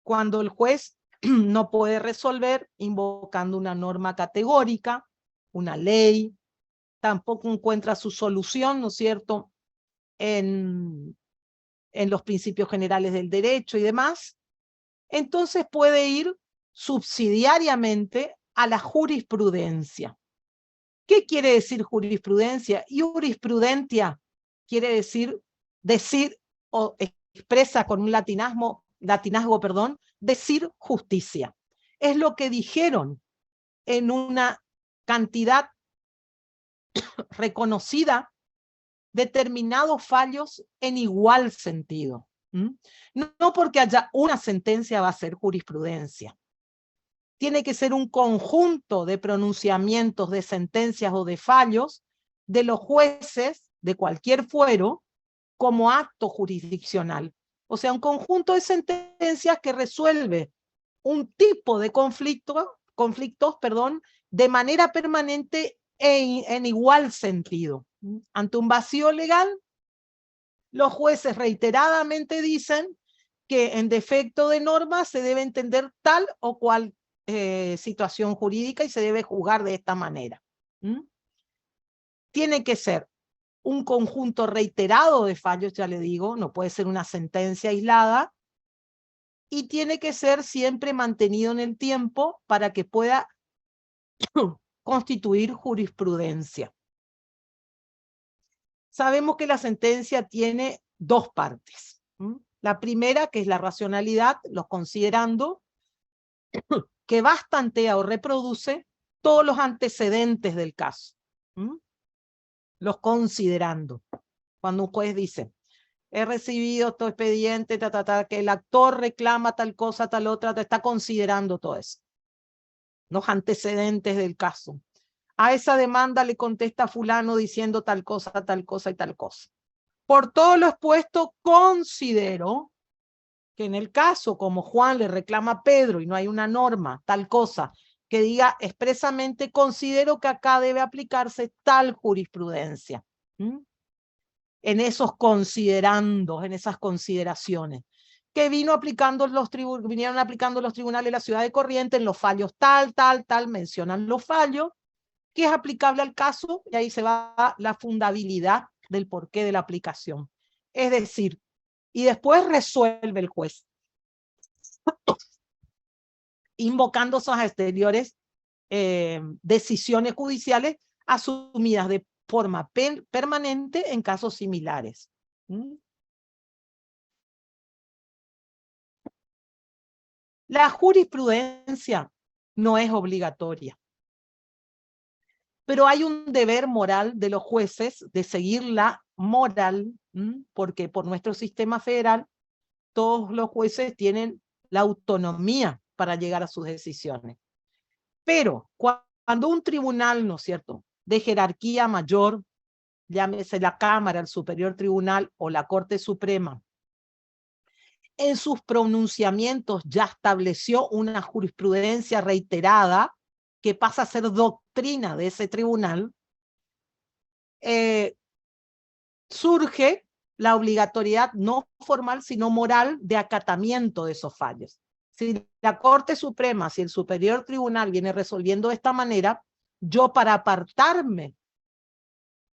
Cuando el juez no puede resolver invocando una norma categórica, una ley, tampoco encuentra su solución, ¿no es cierto?, en los principios generales del derecho y demás, entonces puede ir subsidiariamente a la jurisprudencia. ¿Qué quiere decir jurisprudencia? Jurisprudentia quiere decir o expresa con un latinazgo, decir justicia. Es lo que dijeron en una cantidad reconocida determinados fallos en igual sentido. No porque haya una sentencia va a ser jurisprudencia. Tiene que ser un conjunto de pronunciamientos, de sentencias o de fallos de los jueces de cualquier fuero como acto jurisdiccional. O sea, un conjunto de sentencias que resuelve un tipo de conflictos, de manera permanente en igual sentido. Ante un vacío legal, los jueces reiteradamente dicen que en defecto de norma se debe entender tal o cual situación jurídica y se debe juzgar de esta manera. Tiene que ser un conjunto reiterado de fallos, ya le digo, no puede ser una sentencia aislada, y tiene que ser siempre mantenido en el tiempo para que pueda constituir jurisprudencia. Sabemos que la sentencia tiene dos partes. La primera, que es la racionalidad, los considerando, que bastantea o reproduce todos los antecedentes del caso. los considerando. Cuando un juez dice, he recibido tu expediente, que el actor reclama tal cosa, tal otra, te está considerando todo eso. Los antecedentes del caso. A esa demanda le contesta fulano diciendo tal cosa y tal cosa. Por todo lo expuesto, considero que en el caso como Juan le reclama a Pedro y no hay una norma, tal cosa, que diga expresamente, considero que acá debe aplicarse tal jurisprudencia. En esos considerandos, en esas consideraciones, que vinieron aplicando los tribunales de la ciudad de Corrientes en los fallos tal, mencionan los fallos, que es aplicable al caso, y ahí se va la fundabilidad del porqué de la aplicación. Es decir, y después resuelve el juez, invocando esas exteriores decisiones judiciales asumidas de forma permanente en casos similares. La jurisprudencia no es obligatoria, pero hay un deber moral de los jueces de seguir la moral, porque por nuestro sistema federal todos los jueces tienen la autonomía para llegar a sus decisiones. Pero cuando un tribunal, ¿no es cierto?, de jerarquía mayor, llámese la Cámara, el Superior Tribunal o la Corte Suprema, en sus pronunciamientos ya estableció una jurisprudencia reiterada que pasa a ser doctrina de ese tribunal, surge la obligatoriedad no formal, sino moral de acatamiento de esos fallos. Si la Corte Suprema, si el Superior Tribunal viene resolviendo de esta manera, yo para apartarme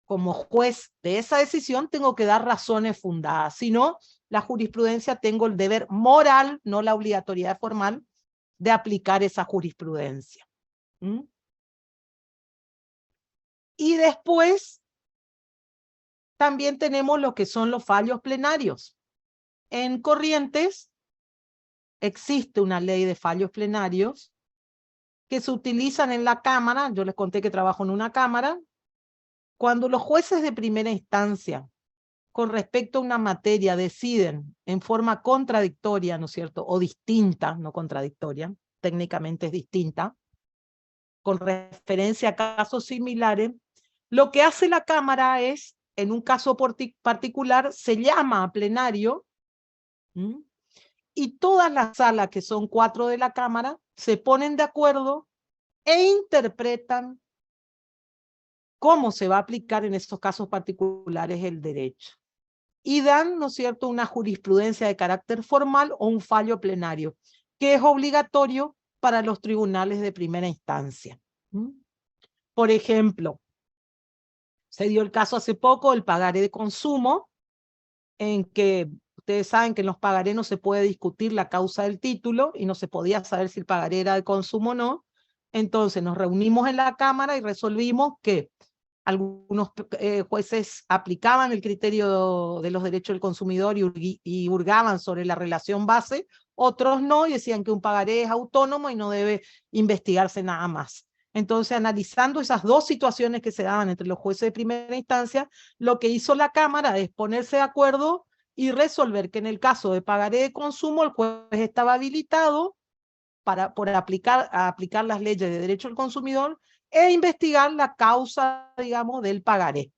como juez de esa decisión tengo que dar razones fundadas. Si no, la jurisprudencia tengo el deber moral, no la obligatoriedad formal, de aplicar esa jurisprudencia. Y después también tenemos lo que son los fallos plenarios. En Corrientes existe una ley de fallos plenarios que se utilizan en la Cámara. Yo les conté que trabajo en una Cámara. Cuando los jueces de primera instancia con respecto a una materia deciden en forma contradictoria, ¿no es cierto?, o distinta, no contradictoria, técnicamente es distinta, con referencia a casos similares, lo que hace la Cámara es, en un caso particular, se llama a plenario, y todas las salas, que son 4 de la Cámara, se ponen de acuerdo e interpretan cómo se va a aplicar en estos casos particulares el derecho. Y dan, ¿no es cierto?, una jurisprudencia de carácter formal o un fallo plenario, que es obligatorio para los tribunales de primera instancia. Por ejemplo, se dio el caso hace poco, el pagaré de consumo, en que ustedes saben que en los pagarés no se puede discutir la causa del título y no se podía saber si el pagaré era de consumo o no. Entonces nos reunimos en la Cámara y resolvimos que algunos jueces aplicaban el criterio de los derechos del consumidor y hurgaban sobre la relación base, otros no, y decían que un pagaré es autónomo y no debe investigarse nada más. Entonces, analizando esas dos situaciones que se daban entre los jueces de primera instancia, lo que hizo la Cámara es ponerse de acuerdo y resolver que en el caso de pagaré de consumo el juez estaba habilitado por aplicar las leyes de derecho al consumidor e investigar la causa, digamos, del pagaré.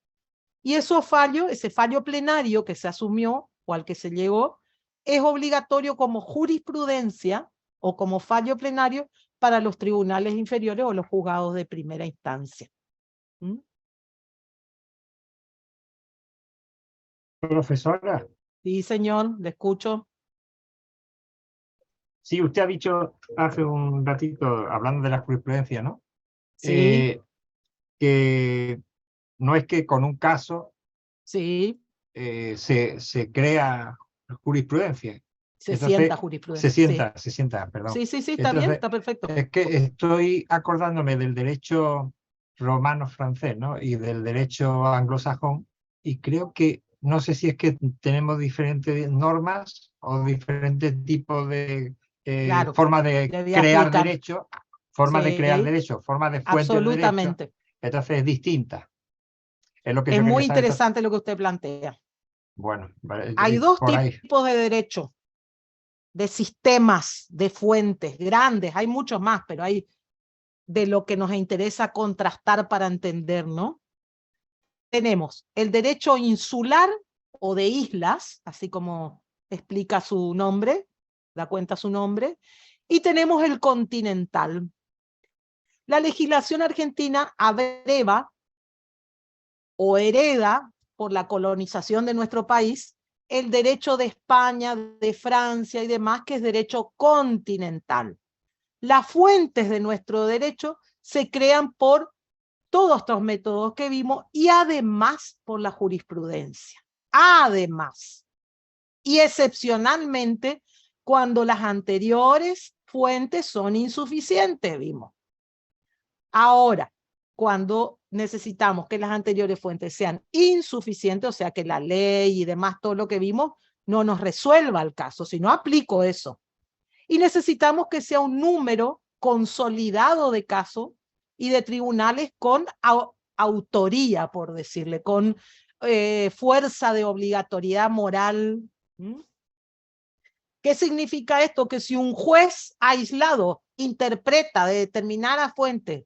Y ese fallo plenario que se asumió o al que se llegó, es obligatorio como jurisprudencia o como fallo plenario para los tribunales inferiores o los juzgados de primera instancia. Profesora. Sí, señor, le escucho. Sí, usted ha dicho hace un ratito, hablando de la jurisprudencia, ¿no? Sí. Que no es que con un caso Sí. se crea jurisprudencia. Sienta jurisprudencia. Se sienta, perdón. Sí, está bien, está perfecto. Es que estoy acordándome del derecho romano-francés, ¿no? Y del derecho anglosajón, y creo que, no sé si es que tenemos diferentes normas o diferentes tipos de formas de crear derecho, formas de crear derecho, formas de fuentes de derecho, entonces es distinta. Es lo que Es yo quería muy saber. interesante lo que usted plantea. Bueno, vale, Hay dos por ahí. tipos de derecho, de sistemas, de fuentes grandes, hay muchos más, pero hay de lo que nos interesa contrastar para entender, ¿no? Tenemos el derecho insular o de islas, así como explica su nombre, da cuenta su nombre, y tenemos el continental. La legislación argentina abreva o hereda por la colonización de nuestro país el derecho de España, de Francia y demás, que es derecho continental. Las fuentes de nuestro derecho se crean por todos estos métodos que vimos y además por la jurisprudencia. Además, y excepcionalmente cuando las anteriores fuentes son insuficientes, vimos. Ahora, cuando necesitamos que las anteriores fuentes sean insuficientes, o sea que la ley y demás, todo lo que vimos, no nos resuelva el caso, si no aplico eso. Y necesitamos que sea un número consolidado de casos y de tribunales con autoría, por decirle, con fuerza de obligatoriedad moral. ¿Qué significa esto? Que si un juez aislado interpreta de determinada fuente,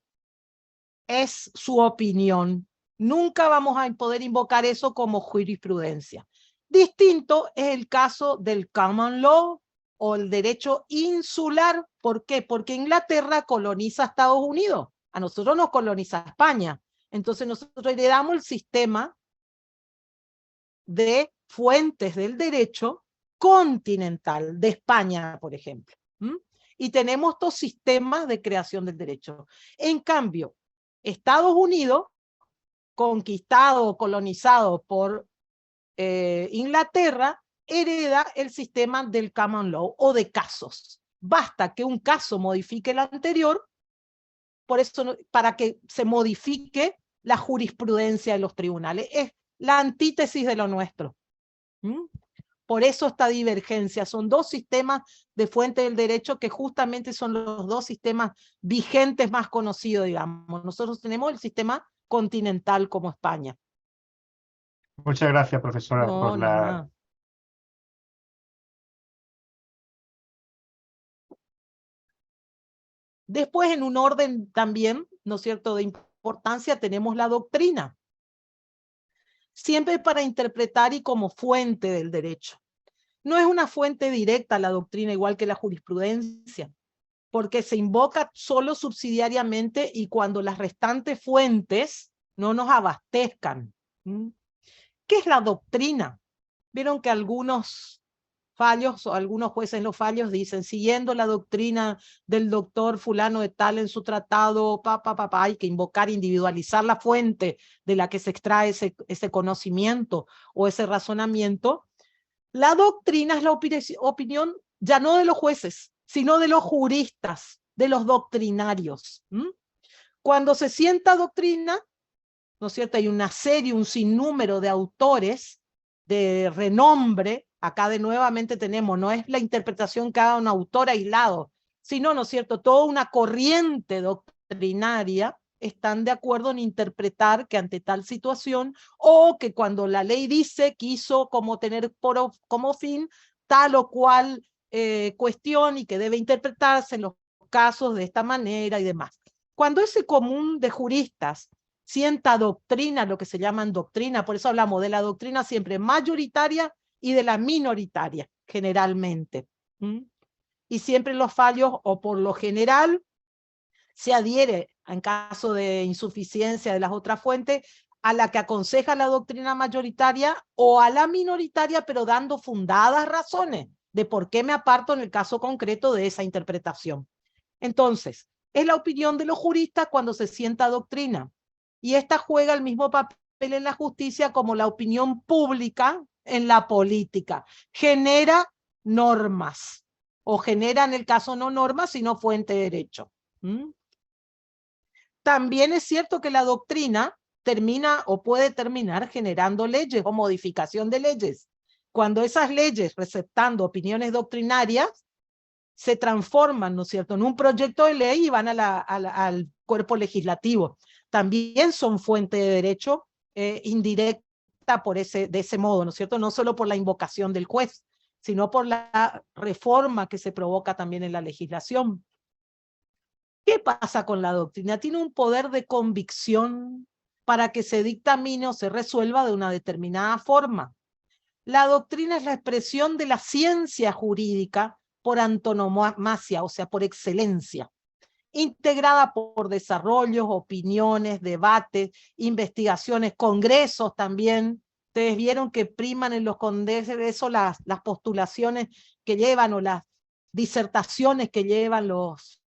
es su opinión, nunca vamos a poder invocar eso como jurisprudencia. Distinto es el caso del common law o el derecho insular. ¿Por qué? Porque Inglaterra coloniza a Estados Unidos, a nosotros nos coloniza España. Entonces nosotros heredamos el sistema de fuentes del derecho continental de España, por ejemplo. Y tenemos estos sistemas de creación del derecho. En cambio, Estados Unidos, conquistado o colonizado por Inglaterra, hereda el sistema del common law o de casos. Basta que un caso modifique el anterior, por eso, para que se modifique la jurisprudencia de los tribunales. Es la antítesis de lo nuestro. Por eso esta divergencia. Son dos sistemas de fuente del derecho que justamente son los dos sistemas vigentes más conocidos, digamos. Nosotros tenemos el sistema continental como España. Muchas gracias, profesora, No, por nada. Después, en un orden también, ¿no es cierto?, de importancia, tenemos la doctrina. Siempre para interpretar y como fuente del derecho. No es una fuente directa la doctrina, igual que la jurisprudencia, porque se invoca solo subsidiariamente y cuando las restantes fuentes no nos abastezcan. ¿Qué es la doctrina? Vieron que algunos fallos o algunos jueces en los fallos dicen, siguiendo la doctrina del doctor fulano de tal en su tratado, hay que invocar, individualizar la fuente de la que se extrae ese conocimiento o ese razonamiento. La doctrina es la opinión ya no de los jueces, sino de los juristas, de los doctrinarios. Cuando se sienta doctrina, ¿no es cierto? Hay una serie, un sinnúmero de autores de renombre. Acá nuevamente tenemos, no es la interpretación que haga un autor aislado, sino, ¿no es cierto?, toda una corriente doctrinaria están de acuerdo en interpretar que ante tal situación, o que cuando la ley dice quiso como tener como fin tal o cual cuestión y que debe interpretarse en los casos de esta manera y demás. Cuando ese común de juristas sienta doctrina, lo que se llaman doctrina, por eso hablamos de la doctrina siempre mayoritaria y de la minoritaria, generalmente. Y siempre los fallos, o por lo general, se adhiere, en caso de insuficiencia de las otras fuentes, a la que aconseja la doctrina mayoritaria o a la minoritaria, pero dando fundadas razones de por qué me aparto en el caso concreto de esa interpretación. Entonces, es la opinión de los juristas cuando se sienta doctrina. Y esta juega el mismo papel en la justicia como la opinión pública en la política. Genera normas, o genera en el caso no normas, sino fuente de derecho. También es cierto que la doctrina termina o puede terminar generando leyes o modificación de leyes. Cuando esas leyes, receptando opiniones doctrinarias, se transforman, ¿no es cierto?, en un proyecto de ley y van al cuerpo legislativo. También son fuente de derecho indirecta de ese modo, ¿no es cierto? No solo por la invocación del juez, sino por la reforma que se provoca también en la legislación. ¿Qué pasa con la doctrina? Tiene un poder de convicción para que se dictamine o se resuelva de una determinada forma. La doctrina es la expresión de la ciencia jurídica por antonomasia, o sea, por excelencia, integrada por desarrollos, opiniones, debates, investigaciones, congresos también. Ustedes vieron que priman en los congresos las postulaciones que llevan o las disertaciones que llevan los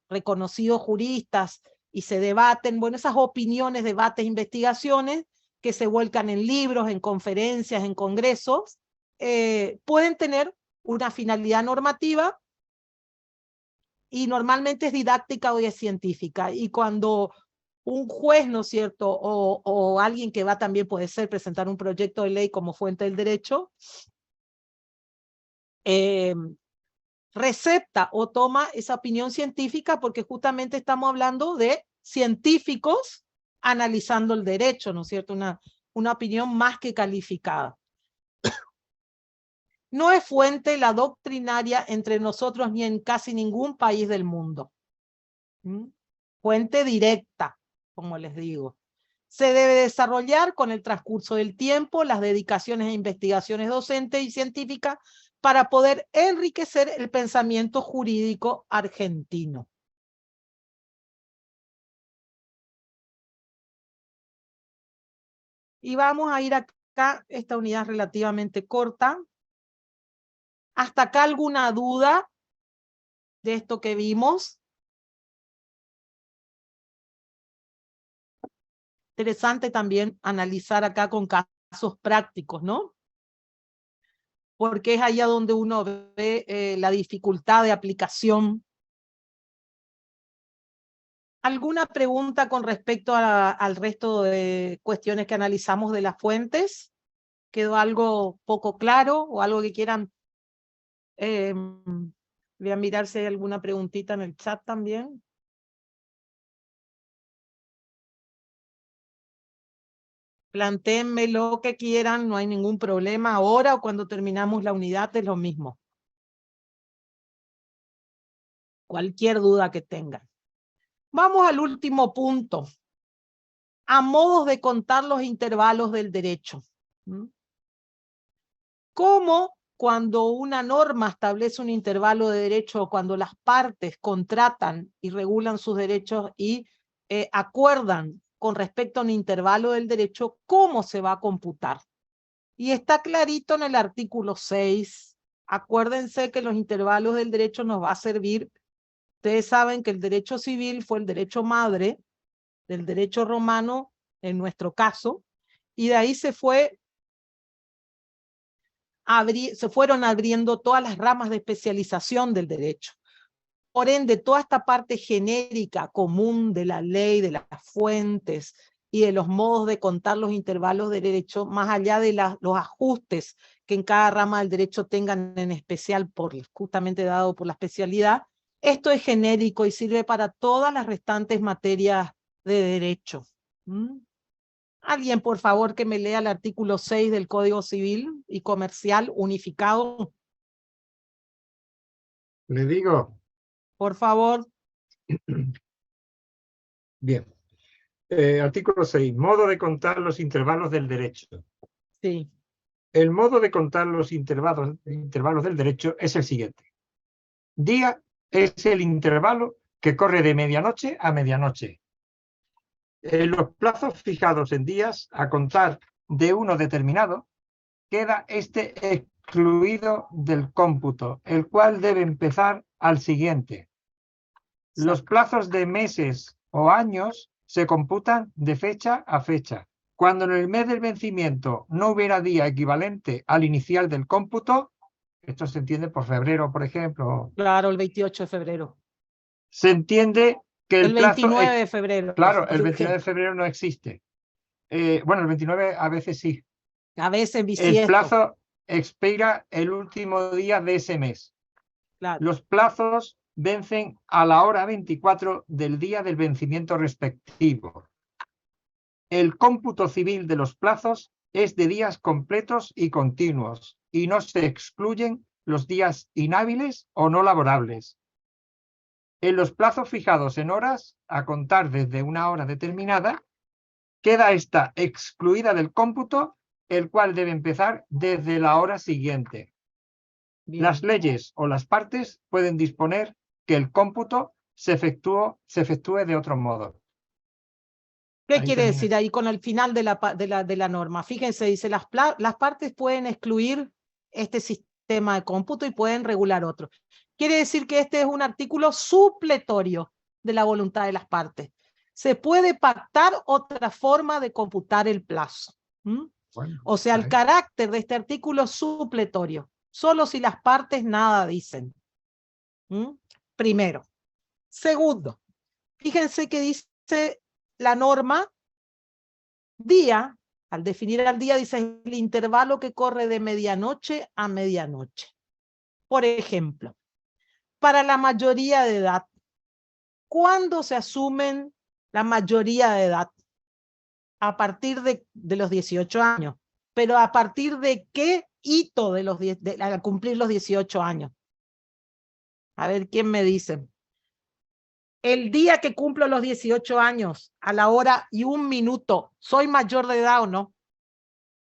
reconocidos juristas y se debaten, bueno, esas opiniones, debates, investigaciones que se vuelcan en libros, en conferencias, en congresos, pueden tener una finalidad normativa y normalmente es didáctica o es científica. Y cuando un juez, ¿no es cierto?, o alguien que va también puede ser presentar un proyecto de ley como fuente del derecho, recepta o toma esa opinión científica porque justamente estamos hablando de científicos analizando el derecho, ¿no es cierto? Una opinión más que calificada. No es fuente la doctrinaria entre nosotros ni en casi ningún país del mundo. Fuente directa, como les digo. Se debe desarrollar con el transcurso del tiempo, las dedicaciones e investigaciones docentes y científicas para poder enriquecer el pensamiento jurídico argentino. Y vamos a ir acá, esta unidad relativamente corta. ¿Hasta acá alguna duda de esto que vimos? Interesante también analizar acá con casos prácticos, ¿no? Porque es allá donde uno ve la dificultad de aplicación. ¿Alguna pregunta con respecto al resto de cuestiones que analizamos de las fuentes? ¿Quedó algo poco claro o algo que quieran? Voy a mirar si hay alguna preguntita en el chat también. Plantéenme lo que quieran, no hay ningún problema. Ahora o cuando terminamos la unidad es lo mismo. Cualquier duda que tengan. Vamos al último punto. A modos de contar los intervalos del derecho. ¿Cómo cuando una norma establece un intervalo de derecho o cuando las partes contratan y regulan sus derechos y acuerdan con respecto a un intervalo del derecho, cómo se va a computar? Y está clarito en el artículo 6. Acuérdense que los intervalos del derecho nos va a servir. Ustedes saben que el derecho civil fue el derecho madre del derecho romano, en nuestro caso, y de ahí se fueron abriendo todas las ramas de especialización del derecho. Por ende, toda esta parte genérica, común de la ley, de las fuentes y de los modos de contar los intervalos de derecho, más allá de los ajustes que en cada rama del derecho tengan en especial, justamente dado por la especialidad, esto es genérico y sirve para todas las restantes materias de derecho. Alguien, por favor, que me lea el artículo 6 del Código Civil y Comercial unificado. Le digo. Por favor. Bien. Artículo 6. Modo de contar los intervalos del derecho. Sí. El modo de contar los intervalos del derecho es el siguiente. Día es el intervalo que corre de medianoche a medianoche. En los plazos fijados en días, a contar de uno determinado, queda este excluido del cómputo, el cual debe empezar al siguiente. Los plazos de meses o años se computan de fecha a fecha. Cuando en el mes del vencimiento no hubiera día equivalente al inicial del cómputo, esto se entiende por febrero, por ejemplo. Claro, el 28 de febrero. Se entiende que el plazo... 29 de febrero. Claro, el 29 de febrero no existe. Bueno, el 29 a veces sí. A veces bisiesto. El plazo expira el último día de ese mes. Claro. Los plazos vencen a la hora 24 del día del vencimiento respectivo. el cómputo civil de los plazos es de días completos y continuos y no se excluyen los días inhábiles o no laborables. En los plazos fijados en horas, a contar desde una hora determinada, queda esta excluida del cómputo, el cual debe empezar desde la hora siguiente. Bien. Las leyes o las partes pueden disponer que el cómputo se efectúe de otro modo. ¿Qué Ahí quiere termina. decir ahí con el final de la norma? Fíjense, dice, las partes pueden excluir este sistema de cómputo y pueden regular otro. Quiere decir que este es un artículo supletorio de la voluntad de las partes. Se puede pactar otra forma de computar el plazo. Bueno, O sea, el ahí. carácter de este artículo es supletorio, solo si las partes nada dicen. Primero. Segundo, fíjense que dice la norma día, al definir al día, dice el intervalo que corre de medianoche a medianoche. Por ejemplo, para la mayoría de edad, ¿cuándo se asumen la mayoría de edad? A partir de los 18 años. Pero ¿a partir de qué hito al cumplir los 18 años? A ver, ¿quién me dice? El día que cumplo los 18 años, a la hora y 1 minuto, ¿soy mayor de edad o no?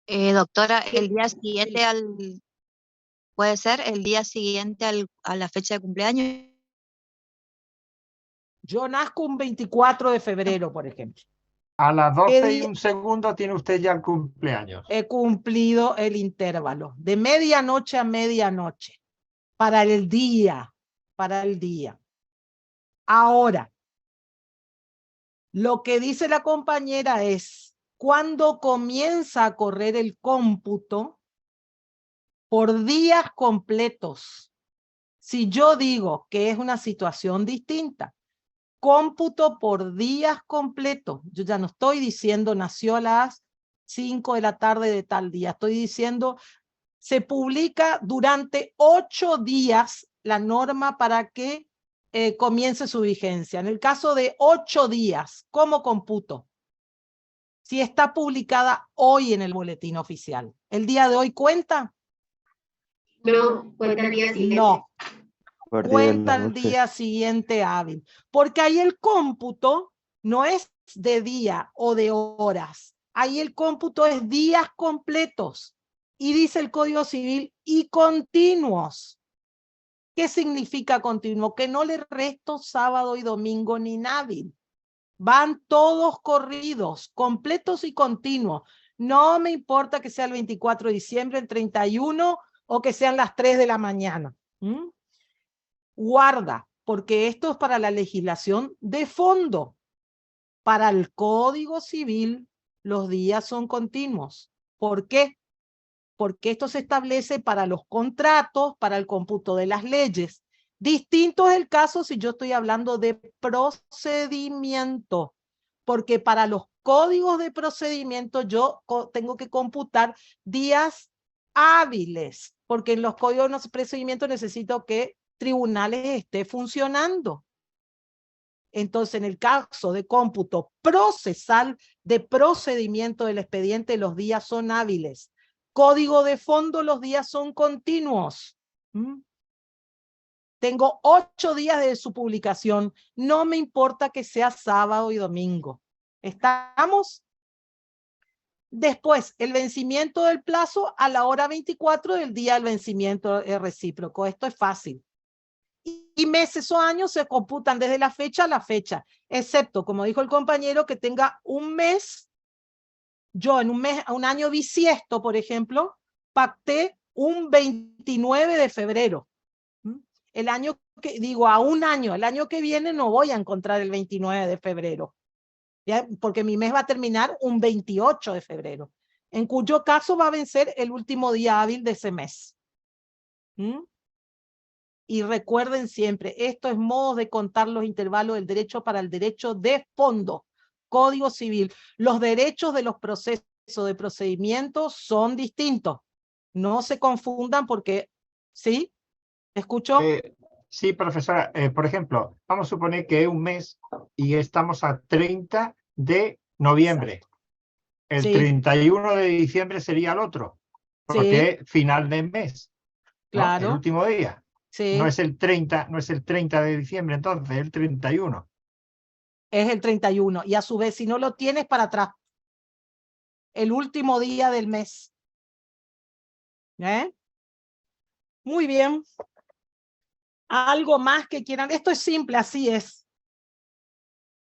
Doctora, el Sí, día sí. siguiente puede ser el día siguiente a la fecha de cumpleaños. Yo nazco un 24 de febrero, por ejemplo. A las ¿Qué 12 y día 1 segundo tiene usted ya el cumpleaños. he cumplido el intervalo? De medianoche a medianoche. Para el día. Para el día. Ahora, lo que dice la compañera es, cuando comienza a correr el cómputo por días completos. Si yo digo que es una situación distinta, cómputo por días completos, yo ya no estoy diciendo nació a las 5 de la tarde de tal día, estoy diciendo se publica durante 8 días la norma para que comience su vigencia. En el caso de 8 días, ¿cómo computo? Si está publicada hoy en el boletín oficial, ¿el día de hoy cuenta? No, cuenta el día siguiente. No, A partir de cuenta la el noche. día siguiente hábil, porque ahí el cómputo no es de día o de horas, ahí el cómputo es días completos, y dice el Código Civil, y continuos. ¿Qué significa continuo? Que no le resto sábado y domingo ni inhábil. Van todos corridos, completos y continuos. No me importa que sea el 24 de diciembre, el 31 o que sean las 3 de la mañana. Guarda, porque esto es para la legislación de fondo. Para el Código Civil, los días son continuos. ¿Por qué? Porque esto se establece para los contratos, para el cómputo de las leyes. Distinto es el caso si yo estoy hablando de procedimiento, porque para los códigos de procedimiento yo tengo que computar días hábiles, porque en los códigos de procedimiento necesito que tribunales esté funcionando. Entonces, en el caso de cómputo procesal de procedimiento del expediente, los días son hábiles. Código de fondo, los días son continuos. Tengo 8 días de su publicación. No me importa que sea sábado y domingo. ¿Estamos? Después, el vencimiento del plazo a la hora 24 del día del vencimiento recíproco. Esto es fácil. Y meses o años se computan desde la fecha a la fecha, excepto, como dijo el compañero, que tenga un mes. Yo en un año bisiesto, por ejemplo, pacté un 29 de febrero. El año que, digo, a un año, el año que viene no voy a encontrar el 29 de febrero, ¿ya? Porque mi mes va a terminar un 28 de febrero, en cuyo caso va a vencer el último día hábil de ese mes. Y recuerden siempre, esto es modo de contar los intervalos del derecho para el derecho de fondo. Código Civil. Los derechos de los procesos de procedimiento son distintos. No se confundan porque, ¿sí? ¿Escucho? Sí, profesora. Por ejemplo, vamos a suponer que es un mes y estamos a 30 de noviembre. Exacto. El Sí. 31 de diciembre sería el otro, porque es final de mes, ¿no? Claro. El último día. Sí. No es el 30, no es el 30 de diciembre, entonces, el 31. Es el 31. Y a su vez, si no lo tienes, para atrás. El último día del mes. ¿Eh? Muy bien. ¿Algo más que quieran? Esto es simple, así es.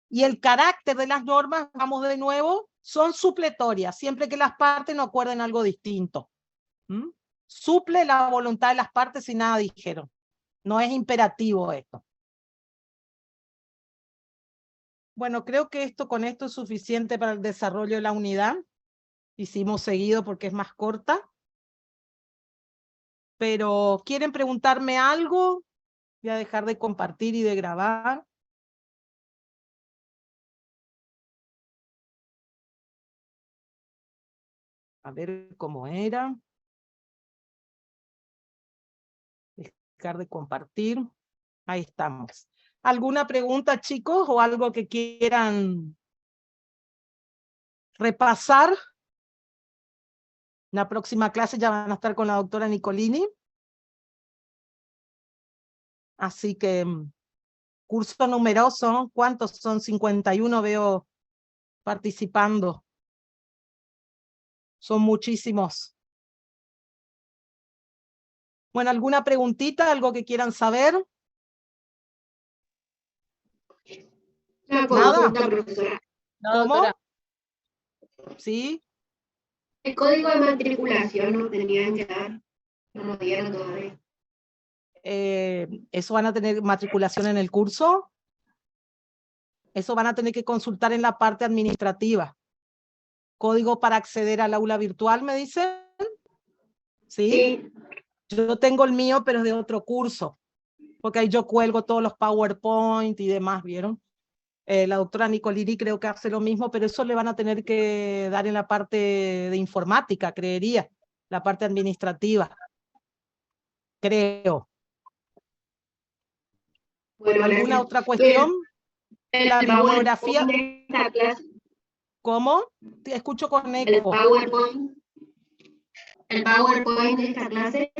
Y el carácter de las normas, vamos de nuevo, son supletorias, siempre que las partes no acuerden algo distinto. ¿Mm? Suple la voluntad de las partes si nada dijeron. No es imperativo esto. Bueno, creo que con esto es suficiente para el desarrollo de la unidad. Hicimos seguido porque es más corta. Pero, ¿quieren preguntarme algo? Voy a dejar de compartir y de grabar. A ver cómo era. Dejar de compartir. Ahí estamos. ¿Alguna pregunta, chicos, o algo que quieran repasar? La próxima clase ya van a estar con la doctora Nicolini. Así que, curso numeroso. ¿Cuántos son? 51 veo participando. Son muchísimos. Bueno, ¿alguna preguntita? ¿Algo que quieran saber? Una Nada. consulta, profesora. ¿Cómo? ¿Sí? El código de matriculación nos tenían que dar, no nos dieron todavía. ¿Eso van a tener matriculación en el curso? Eso van a tener que consultar en la parte administrativa. ¿Código para acceder al aula virtual, me dicen? ¿Sí? Sí. Yo tengo el mío, pero es de otro curso. Porque ahí yo cuelgo todos los PowerPoint y demás, ¿vieron? La doctora Nicolini creo que hace lo mismo, pero eso le van a tener que dar en la parte de informática, creería. La parte administrativa. Creo. Bueno, ¿Alguna gracias. otra cuestión? La El bibliografía. PowerPoint de esta clase, ¿Cómo? Te escucho con el eco. PowerPoint de esta clase.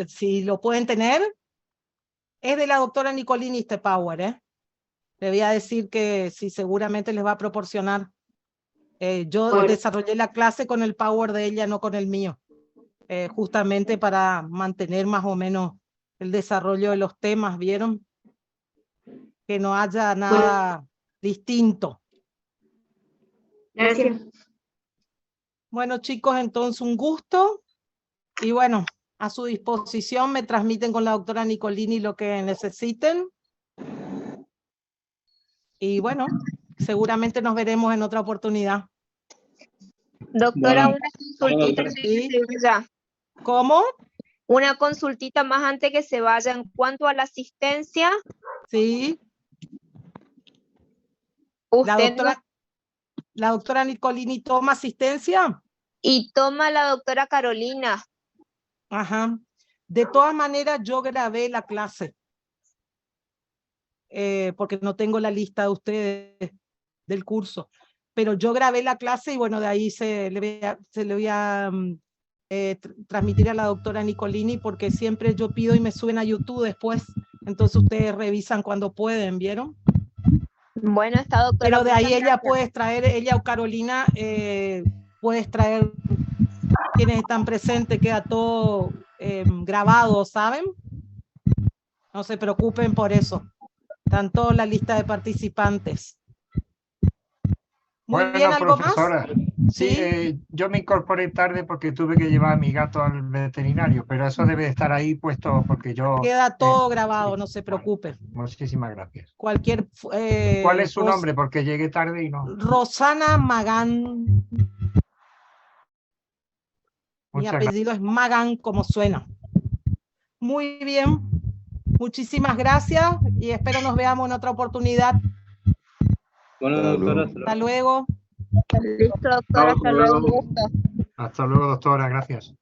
Si lo pueden tener. Es de la doctora Nicolini este Power, ¿eh? Le voy a decir que sí, seguramente les va a proporcionar. Yo Bueno. desarrollé la clase con el Power de ella, no con el mío. Justamente para mantener más o menos el desarrollo de los temas, ¿vieron? Que no haya nada distinto. Gracias. Bueno, chicos, entonces un gusto. Y bueno, a su disposición, me transmiten con la doctora Nicolini lo que necesiten. Y bueno, seguramente nos veremos en otra oportunidad. Doctora, Bueno, una consultita antes que Sí. se vaya. ¿Cómo? Una consultita más antes que se vaya. En cuanto a la asistencia, Sí. usted La doctora Nicolini toma asistencia. y toma la doctora Carolina. Ajá. De todas maneras, yo grabé la clase. Porque no tengo la lista de ustedes del curso. Pero yo grabé la clase y bueno, de ahí se le voy a transmitir a la doctora Nicolini, porque siempre yo pido y me suben a YouTube después. Entonces ustedes revisan cuando pueden, ¿vieron? Bueno, está doctora. Pero de ahí muchas ella gracias. puede extraer, ella o Carolina, puede extraer quienes están presentes, queda todo grabado, ¿saben? No se preocupen por eso. Están toda la lista de participantes. Muy Bueno, bien, ¿algo profesora, más? sí, yo me incorporé tarde porque tuve que llevar a mi gato al veterinario, pero eso debe estar ahí puesto porque yo... Queda todo grabado, sí. no se preocupen. Muchísimas gracias. Cualquier ¿Cuál es su cosa. nombre? Porque llegué tarde y no... Rosana Magán. Mi Muchas gracias. apellido es Magán, como suena. Muy bien. Muchísimas gracias y espero nos veamos en otra oportunidad. bueno, Hasta doctora, luego. Hasta luego. Listo, doctora. Hasta luego. Un gusto. Hasta luego, doctora. Gracias.